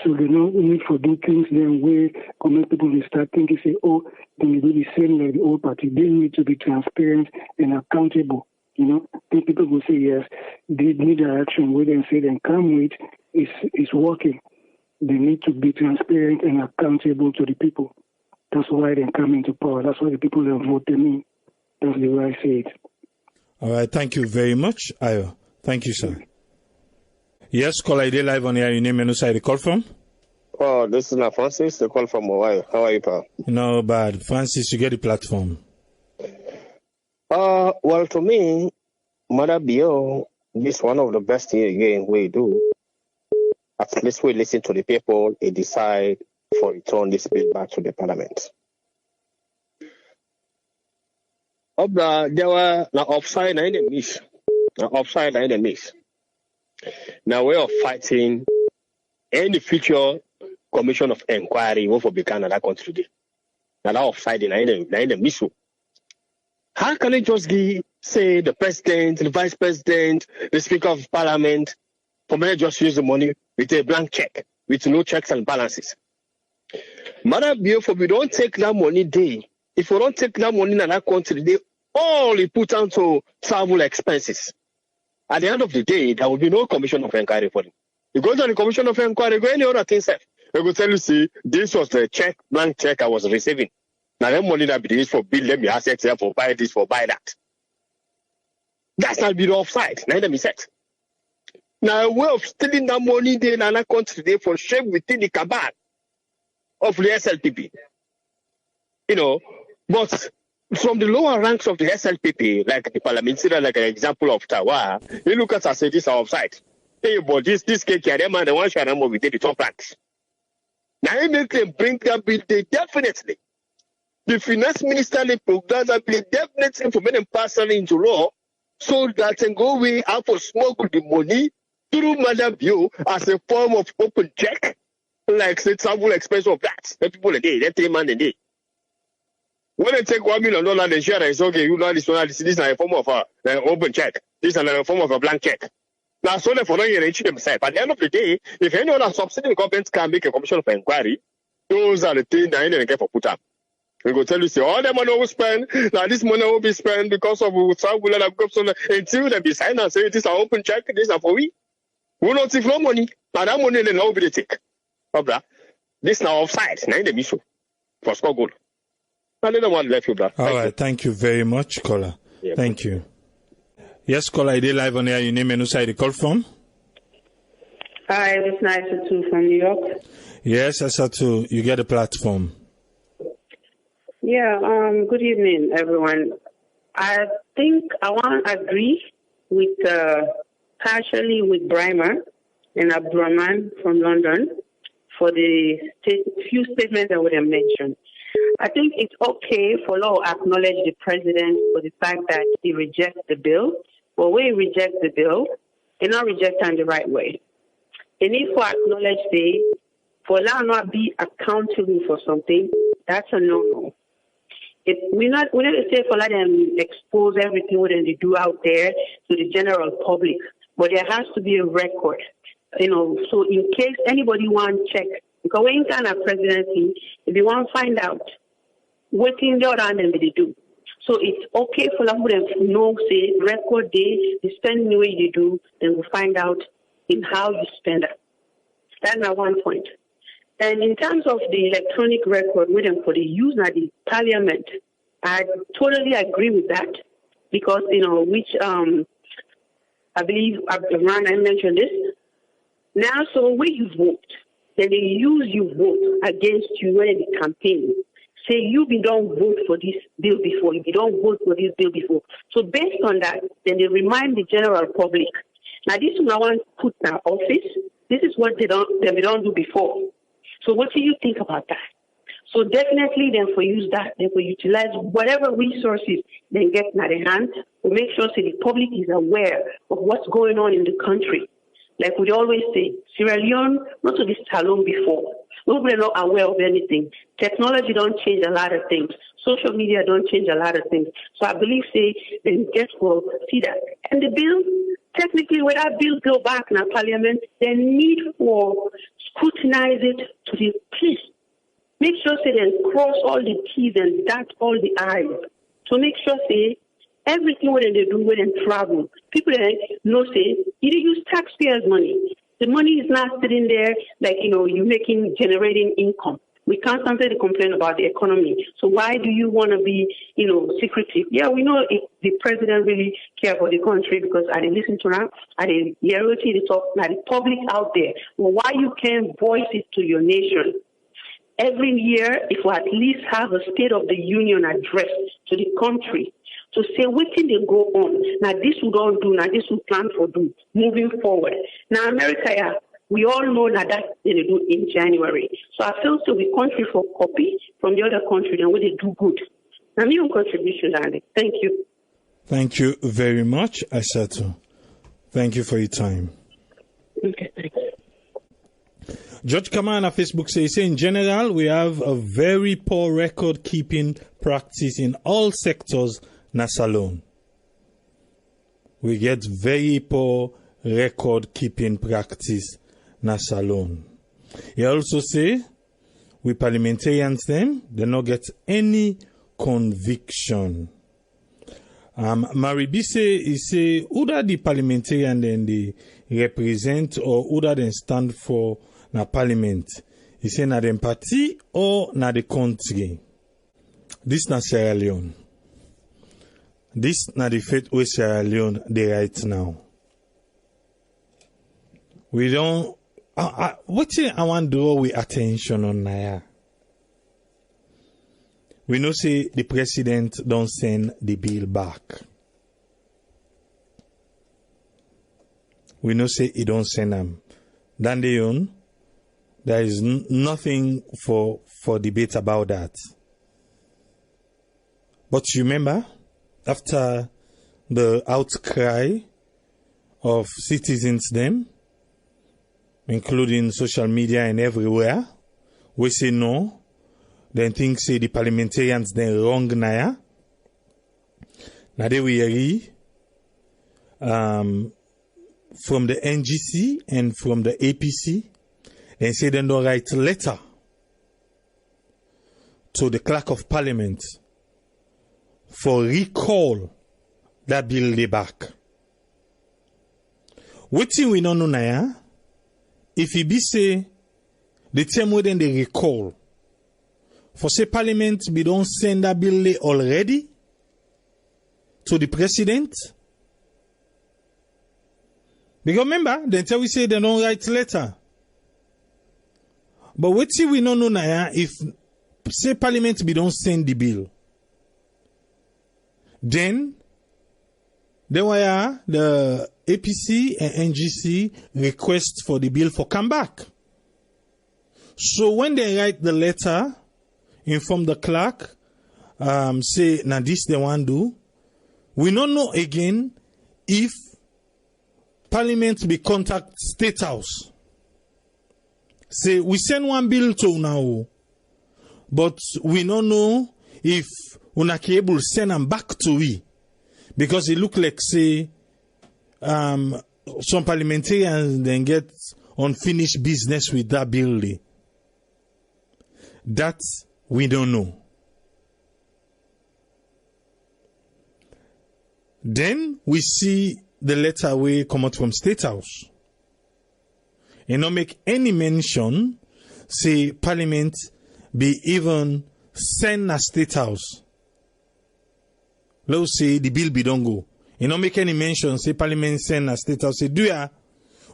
So they don't need for do things then where common people will start thinking, say, oh, they do the same like the old party. They need to be transparent and accountable. Then people will say, yes, they need direction where they say then come with is working. They need to be transparent and accountable to the people. That's why they come into power. That's why the people that vote them in. That's the way I say it. All right. Thank you very much, Ayo. Thank you, sir. Yes, call ID live on here. Your name and who side you call from? Oh, this is not Francis. The call from Hawaii. How are you, pal? No bad. Francis, you get the platform. Well, to me, Mother Bio, this is one of the best things again we do. At least we listen to the people and decide for return this bill back to the parliament. There were now upside and the miss. Now upside and the miss. Now way of fighting any future commission of inquiry for become another country today. Now that offside in the miss. How can it just say the president, the vice president, the speaker of parliament, for me just use the money with a blank check, with no checks and balances? Matter if we don't take that money if we don't take that money in that country, they all put onto travel expenses. At the end of the day, there will be no commission of inquiry for them. You go to the commission of inquiry, go any other thing, they will tell you, see, this was the blank check I was receiving. Now, that money that be used for bill, let me assets here for buy this, for buy that. That's not be the offside. Neither me set. Now, a way of stealing that money in another country, they for shame within the cabal of the SLPP. But from the lower ranks of the SLPP, like the parliamentary, like an example of Tawa, you look at us and say this are offside. Hey, but this cake here, man, the one shall not with the top ranks. Now, you make them bring that bill, they definitely. The finance minister, the program that bill definitely for them pass into law so that can go away out for smuggle the money through Madam Bio as a form of open check, like say travel expense of that. The people a day, they 3 months a day. When they take $1 million, they share it's okay, this is a form of an open check. This is a form of a blank check. Now, so therefore, they enrich themselves. At the end of the day, if any other subsidiary government can make a commission of inquiry, those are the things that they can for put up. We go tell you, say, all the money will spend, now this money will be spent because of travel and until they be signed and say, this is an open check, this is for we. We don't take no money. Now that money, they know will be take. This now offside, now in the mission. For score goal. I don't want to let you back. All right, thank you very much, caller. Yeah. Thank you. Yes, caller, I did live on air. Your name and who side you call from? Hi, it's Asatu from New York. Yes, Asatu, you get a platform. Yeah, good evening, everyone. I think I want to agree with partially with Brimer and Abdurrahman from London for the few statements that were mentioned. I think it's okay for law to acknowledge the president for the fact that he rejects the bill. But when he rejects the bill, he not reject it in the right way. He needs to acknowledge for law not be accountable for something, that's a no-no. We not say for let them expose everything what they do out there to the general public, but there has to be a record so in case anybody want to check, because when you can have presidency, if you want to find out what in the other than they do. So it's okay for them to know, say, record day, you spend the way you do, then we'll find out in how you spend it. That's my one point. And in terms of the electronic record waiting for the use of the parliament, I totally agree with that because, which I believe Ron, I mentioned this. Now, so when you vote, then they use your vote against you when they campaign. Say you don't vote for this bill before, you don't vote for this bill before. So based on that, then they remind the general public. Now, this is what I want to put in our office. This is what they don't do before. So what do you think about that? So definitely then for use that, then for utilize whatever resources they get in their hands to make sure that the public is aware of what's going on in the country. Like we always say, Sierra Leone, not to this salon before. Nobody not aware of anything. Technology don't change a lot of things. Social media don't change a lot of things. So I believe, say, then get for see that. And the bill, technically, when that bill go back in our parliament, they need for scrutinize it to the place. Make sure, say, they cross all the T's and dot all the I's. So make sure, say, everything when they do when they travel, people know, say, you use taxpayers' money. The money is not sitting there like, you're generating income. We constantly complain about the economy. So why do you want to be, secretive? Yeah, we know if the president really care for the country because I didn't listen to them. I didn't hear it, the talk, now the public out there. Well, why you can't voice it to your nation? Every year, if we at least have a State of the Union address to the country, to say what can they go on. Now this we don't do, now this we plan for do, moving forward. Now America, yeah, we all know that they do in January. So I feel so we country for copy from the other country and what they do good. Now my own contribution, Andy. Thank you. Thank you very much, Aissatou. Thank you for your time. Okay, thanks. Judge Kaman on Facebook says, in general, we have a very poor record keeping practice in all sectors na salon. We get very poor record keeping practice na salon. He also say, we parliamentarians them, they not get any conviction. Maribise, he say, who that the parliamentarian then they represent or who that they stand for na parliament? He say, na them party or na the country? This na Sierra Leone. This na the fate where Sierra Leone they right now. We don't. What I want to draw with attention on Naya. We know say the president don't send the bill back. We know say he don't send them. Dandeyon, there is nothing for debate about that. But you remember, after the outcry of citizens them, including social media and everywhere, we say no, then think say the parliamentarians then wrong naya. Now they we agree from the NGC and from the APC and say they don't write a letter to the clerk of parliament for recall that bill they back. What thing we don't know now, if he be say the term within they recall, for say parliament we don't send that bill already to the president. Because remember, then tell we say they don't write letter. But what thing we don't know now, if say parliament we don't send the bill, then were the APC and NGC request for the bill for come back. So when they write the letter, inform the clerk, say now this they want do, we don't know again if parliament be contact State House. Say we send one bill to now, but we don't know if Unaccountable send them back to we, because it look like say some parliamentarians then get unfinished business with that bill? That we don't know. Then we see the letter we come out from State House. And not make any mention, say Parliament be even send a State House. Let's say the bill be don't go. And not make any mention, say Parliament send a State House, say, do ya,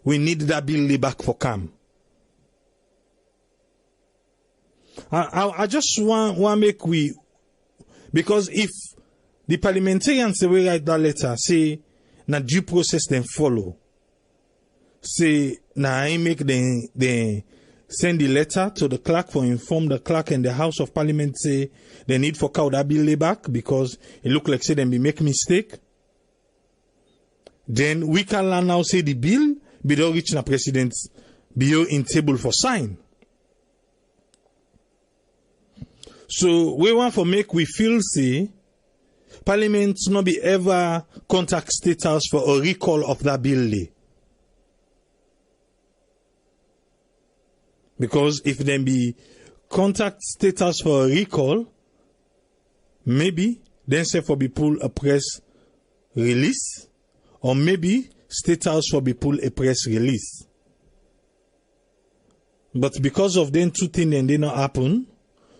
we need that bill back for CAM. I just want make we, because if the parliamentarians say we write that letter, say, na due process then follow. Say, na I make they send the letter to the clerk for inform the clerk and the House of Parliament say they need for cow that bill back because it look like say them be make mistake. Then we can learn now say the bill be don't reach na president be in table for sign. So we want for make we feel say Parliament not be ever contact State House for a recall of that bill. Because if them be contact State House for a recall, maybe then say for be pull a press release, or maybe State House for be pull a press release. But because of them two things then they not happen,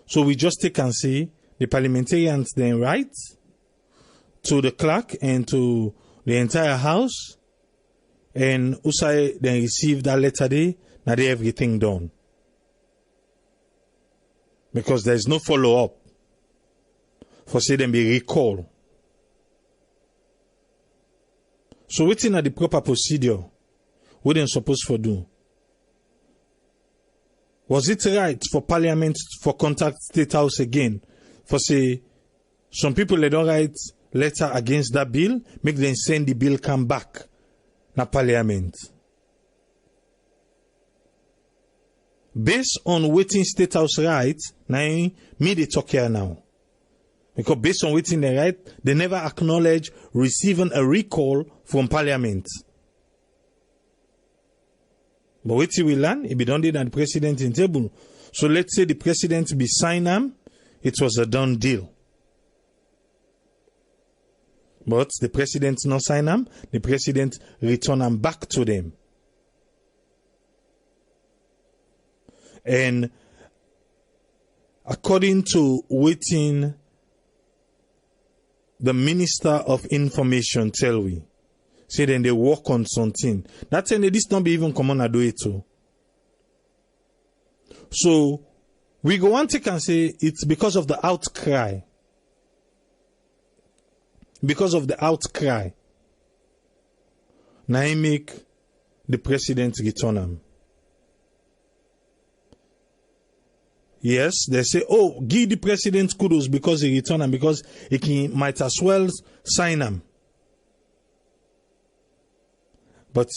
so we just take and say the parliamentarians then write to the clerk and to the entire house, and Usai then receive that letter day, now they everything done. Because there is no follow-up for say them be recall. So waiting at the proper procedure, what they supposed to do? Was it right for Parliament for contact State House again? For say, some people they don't write letter against that bill, make them send the bill come back na Parliament. Based on waiting State House rights, now me they talk here now. Because based on waiting the right, they never acknowledge receiving a recall from Parliament. But wait till we learn, it be done than the president in table. So let's say the president be sign them, it was a done deal. But the president not sign them, the president return them back to them. And according to waiting the Minister of Information tell we, say then they work on something. That time this don't be even common to do it too. So we go on take and say it's because of the outcry. Because of the outcry. Now I make the president return them. Yes, they say, oh, give the president kudos because he returned them, because he might as well sign them. But,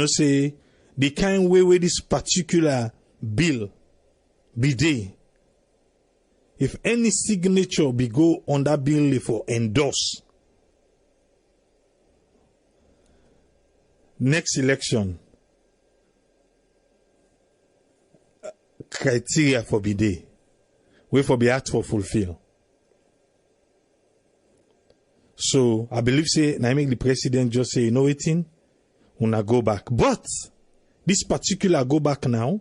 say, the kind way where this particular bill be there, if any signature be go on that bill for endorse, next election, criteria for be there, way for be asked for fulfill. So, I believe, say, I make the president just say, you know what, una go back. But this particular go back now,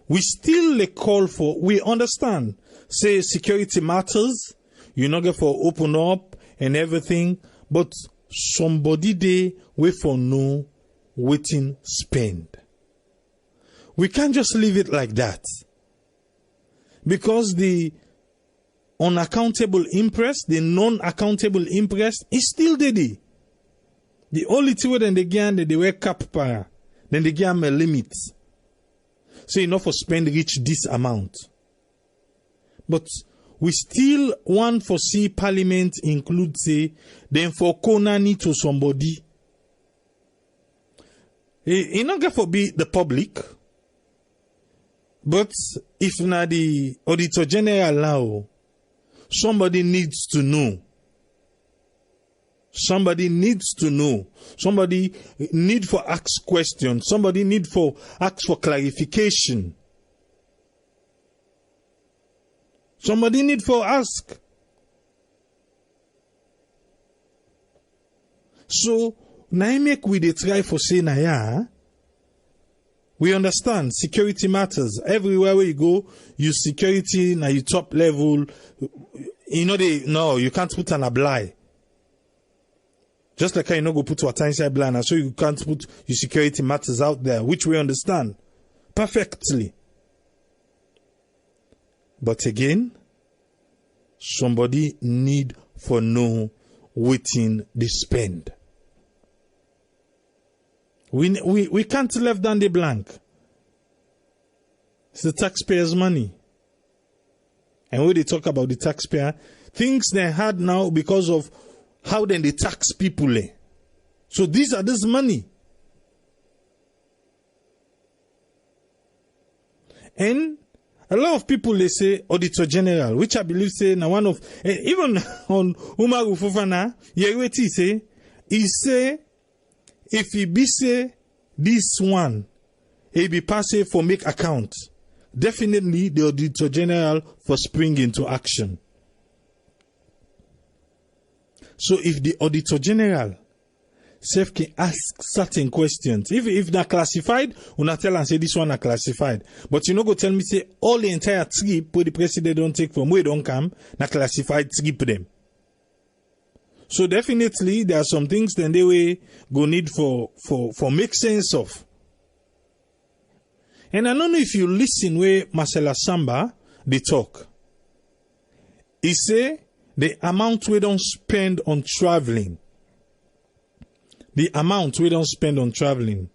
we still call for, we understand, say security matters, you not get for open up and everything, but somebody they wait for no waiting spend. We can't just leave it like that. Because the unaccountable interest, the non-accountable interest is still there. The only thing when they get they were cap para. Then they give them a limit. So enough for spend reach this amount. But we still want for see Parliament include say then for konani to somebody. It not get for be the public. But if not the Auditor General now, somebody needs to know. Somebody needs to know. Somebody need for ask questions. Somebody need for ask for clarification. Somebody need for ask. So, now make we dey try for say na ya. We understand security matters. Everywhere where you go, use security na your top level. You know you can't put an ably. Just like how you know go put what inside blind, so you can't put your security matters out there, which we understand perfectly. But again, somebody need for know waiting they spend. We can't left down the blank. It's the taxpayers' money. And when they talk about the taxpayer, things they had now because of how then they tax people. So these are this money. And a lot of people, they say Auditor General, which I believe say now one of, even on Umaru Fofana, Yerweti say, he say, if he be say this one, he be passe for make account, definitely the Auditor General for spring into action. So if the Auditor General self can ask certain questions, if they're classified, we not tell and say this one are classified. But you know go tell me say all the entire trip where the president don't take from where don't come, na classified trip them. So definitely there are some things then they will go need for make sense of. And I don't know if you listen where Marcella Samba they talk. He say the amount we don't spend on traveling. The amount we don't spend on traveling.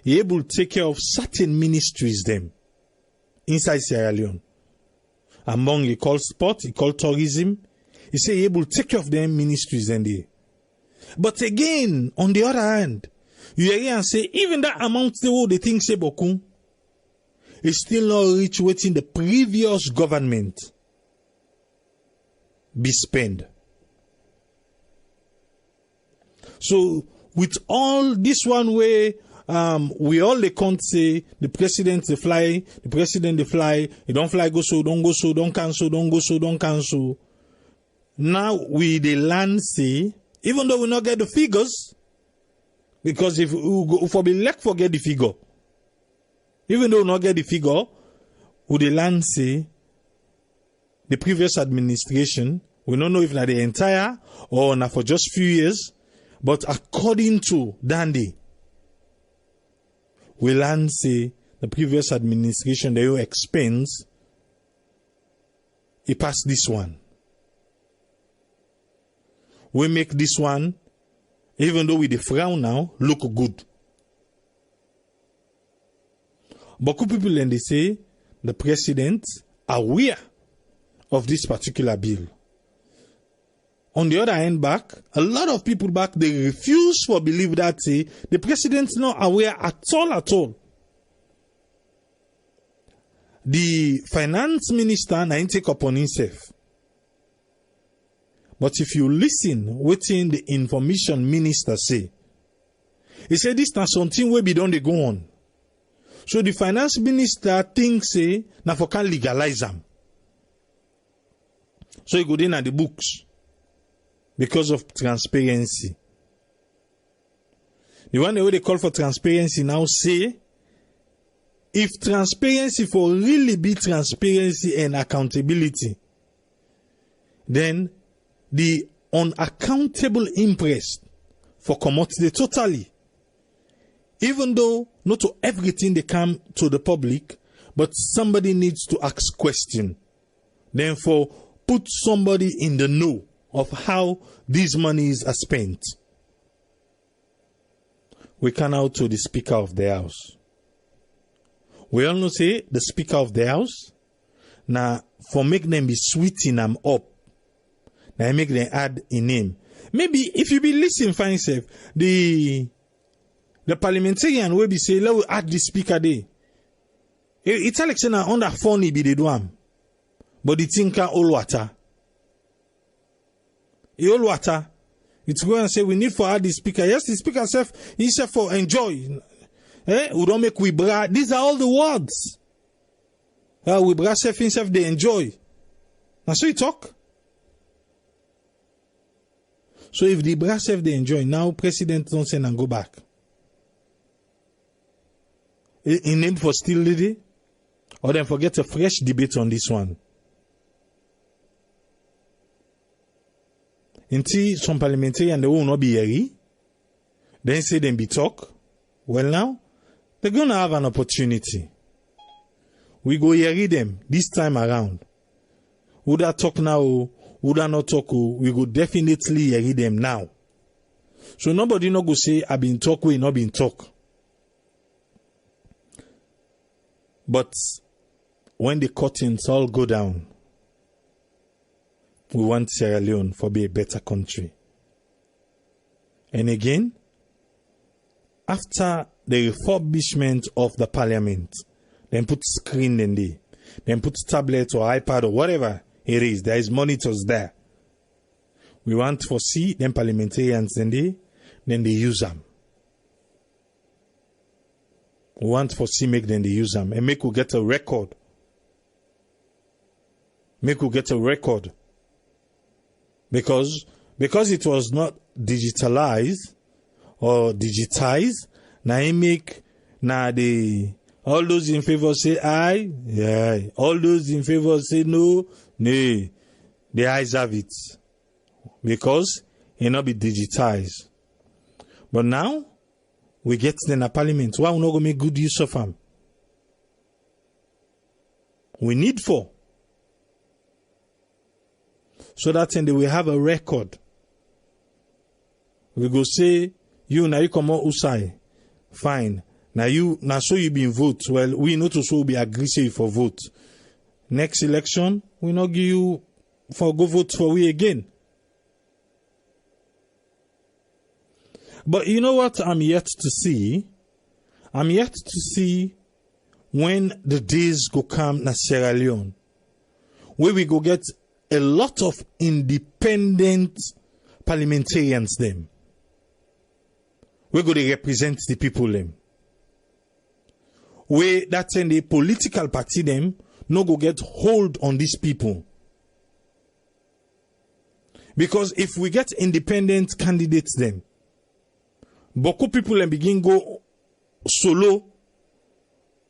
He able to take care of certain ministries them inside Sierra Leone. Among he call sport, he call tourism. He say he able to take care of them ministries and there. But again, on the other hand, you hear and say even that amount they think say beaucoup is still not reach within the previous government be spent. So with all this one way, we all they can't say the president they fly, you don't fly go so, don't go so, don't cancel, don't go so, don't cancel. Now we the land say, even though we not get the figures, because if we be left forget the figure, even though we not get the figure, we the land say the previous administration, we don't know if not the entire or not for just few years, but according to Dandy, we land say the previous administration they expense, it passed this one. We make this one, even though with the frown now, look good. But people and they say the president aware of this particular bill. On the other hand back, a lot of people back, they refuse to believe that say the president's not aware at all. The finance minister na take upon himself. But if you listen within the information minister say, he said this na something where be done they go on. So the finance minister thinks say na for can legalize them. So he go in at the books because of transparency. The one way they call for transparency now say, if transparency for really be transparency and accountability, then the unaccountable interest for commodity totally, even though not to everything they come to the public, but somebody needs to ask question. Then for put somebody in the know of how these monies are spent. We can out to the Speaker of the House. We all know say the Speaker of the House, now for make them be sweeting them up, now make them add a name. Maybe if you be listening fine self, the parliamentarian will be say, let us add the Speaker there. It's like saying under funny be the doam, but the thinker all water. All water. It's go and say we need for add the speaker. Yes, the speaker self, he said for enjoy. We don't make we bra. These are all the words. We bra self himself they enjoy. Now so you talk. So if the bra self they enjoy, now President don't send and go back. In name for still lady, or then forget a fresh debate on this one. Until some parliamentarians they will not be here, then say them be talk. Well now, they're gonna have an opportunity. We go hear them this time around. Would I talk now? Would I not talk? We go definitely hear them now. So nobody not go say I've been talk, we not been talk. But when the curtains all go down, we want Sierra Leone to be a better country. And again, after the refurbishment of the parliament, then put screen in there, then put tablet or iPad or whatever it is, there is monitors there. We want to see them parliamentarians in there, then they use them. We want to see make them they use them and make we get a record. Make we get a record. Because it was not digitalized or digitized, now it make now the all those in favor say aye, yeah. All those in favor say no, nay. The eyes have it. Because it not be digitized. But now we get in a parliament. Why we not gonna make good use of them? We need for. So that then we have a record. We go say, you now you come out Usai. Fine. Now so you been vote. Well, we know to so be aggressive for vote. Next election, we not give you for go vote for we again. But you know what I'm yet to see? I'm yet to see when the days go come na Sierra Leone, where we go get a lot of independent parliamentarians them. We go to represent the people them. Where that's in the political party them no go get hold on these people. Because if we get independent candidates them, beaucoup people them begin go solo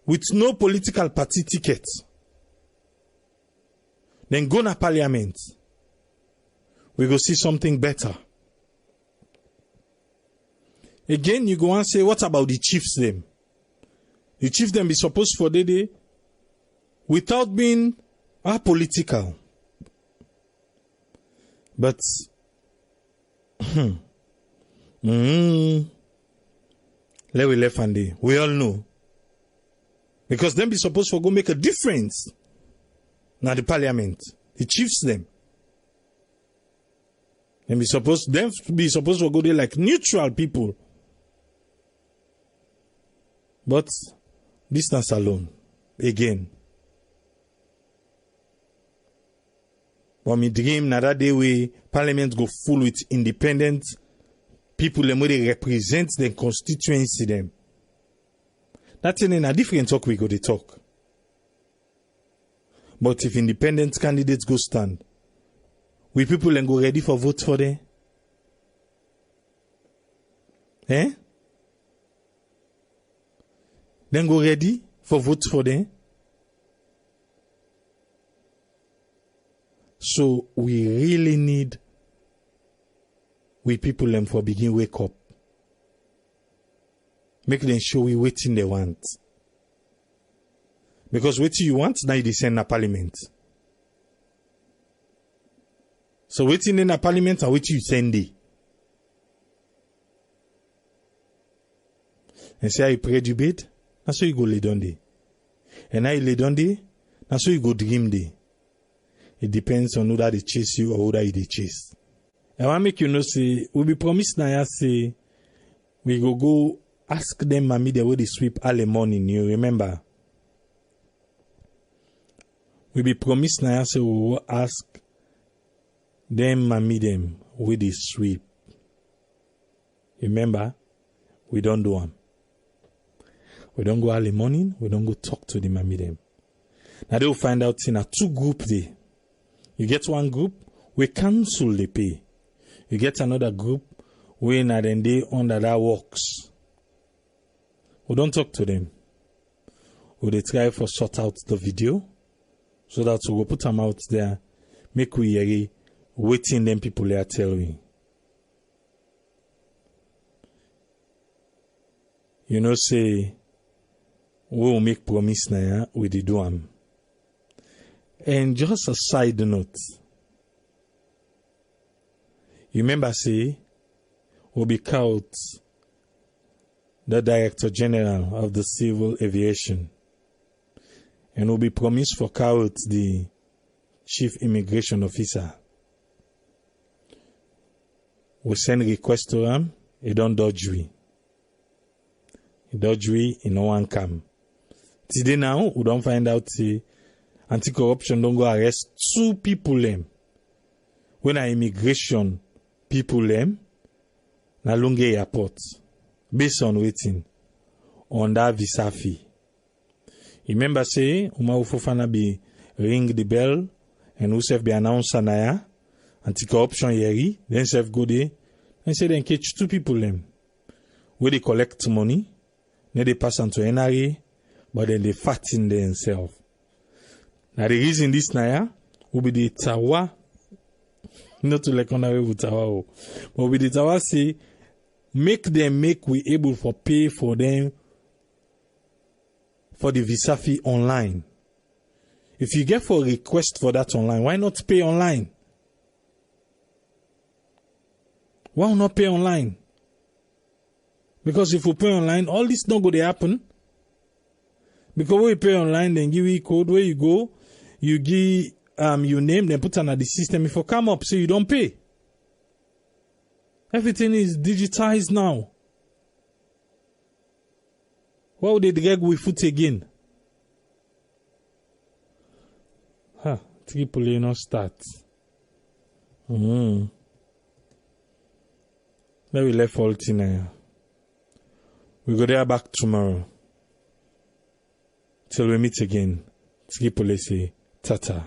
with no political party ticket. Then go na parliament. We go see something better. Again, you go and say, what about the chiefs them? The chiefs them be supposed for the day without being apolitical. But let we left and day. We all know. Because them be supposed for go make a difference. Now the parliament, the chiefs them. Them be supposed to go there like neutral people. But distance alone, again. But me dream na that day way parliament go full with independent people them where they represent the constituency them. That's in a different talk we go to talk. But if independent candidates go stand, we people then go ready for vote for them? Eh? Then go ready for vote for them? So we really need we people them for begin wake up. Make them show we waiting they want. Because what you want, now you send a parliament. So waiting in a parliament and what you send it. And say, I pray debate, that's so you go lay down there. And now you lay down there, that's so you go dream there. It depends on whether they chase you or whether they chase. I want to make you know, say, we be promised now, say, we go ask them, mommy, the way they sweep all the morning, you remember? We be promised now, say, we will ask them, mommy, them, where they sweep Remember, we don't do them. We don't go early morning, we don't go talk to them and meet them. Now they will find out in a 2 group day. You get one group, we cancel the pay. You get another group, we na then they under that works. We don't talk to them. We they try for sort out the video so that we will put them out there, make we hear waiting them people they are telling. You know, say we will make promise now, we did do them. And just a side note, you remember say we'll be called the Director General of the Civil Aviation, and will be promised for out the Chief Immigration Officer. We send request to him, he don't dodge we. He dodge we, he no one come. Today now, we don't find out say anti-corruption don't go arrest 2 people them. When a immigration people them, na Lunge Airport, based on waiting on that visa fee. Remember say, Uma Ufofana be ring the bell, and Usef be announced anaya, anti-corruption yeri, then Sef go there, and say then catch 2 people them. Where they collect money, then they pass on to NRA, but then they fatten themselves. Now the reason this naya will be the Tawa, not to like honorary with Tawa, but with the Tawa say, make we able for pay for them for the visa fee online. If you get for a request for that online, why not pay online? Why not pay online? Because if we pay online, all this not going to happen. Because when you pay online, then give you code where you go, you give your name, then put under the system. If you come up, so you don't pay. Everything is digitized now. Why would they drag with foot again? Tripoli no start. Maybe left all thing. We go there back tomorrow. Till we meet again. Tripoli say, tata.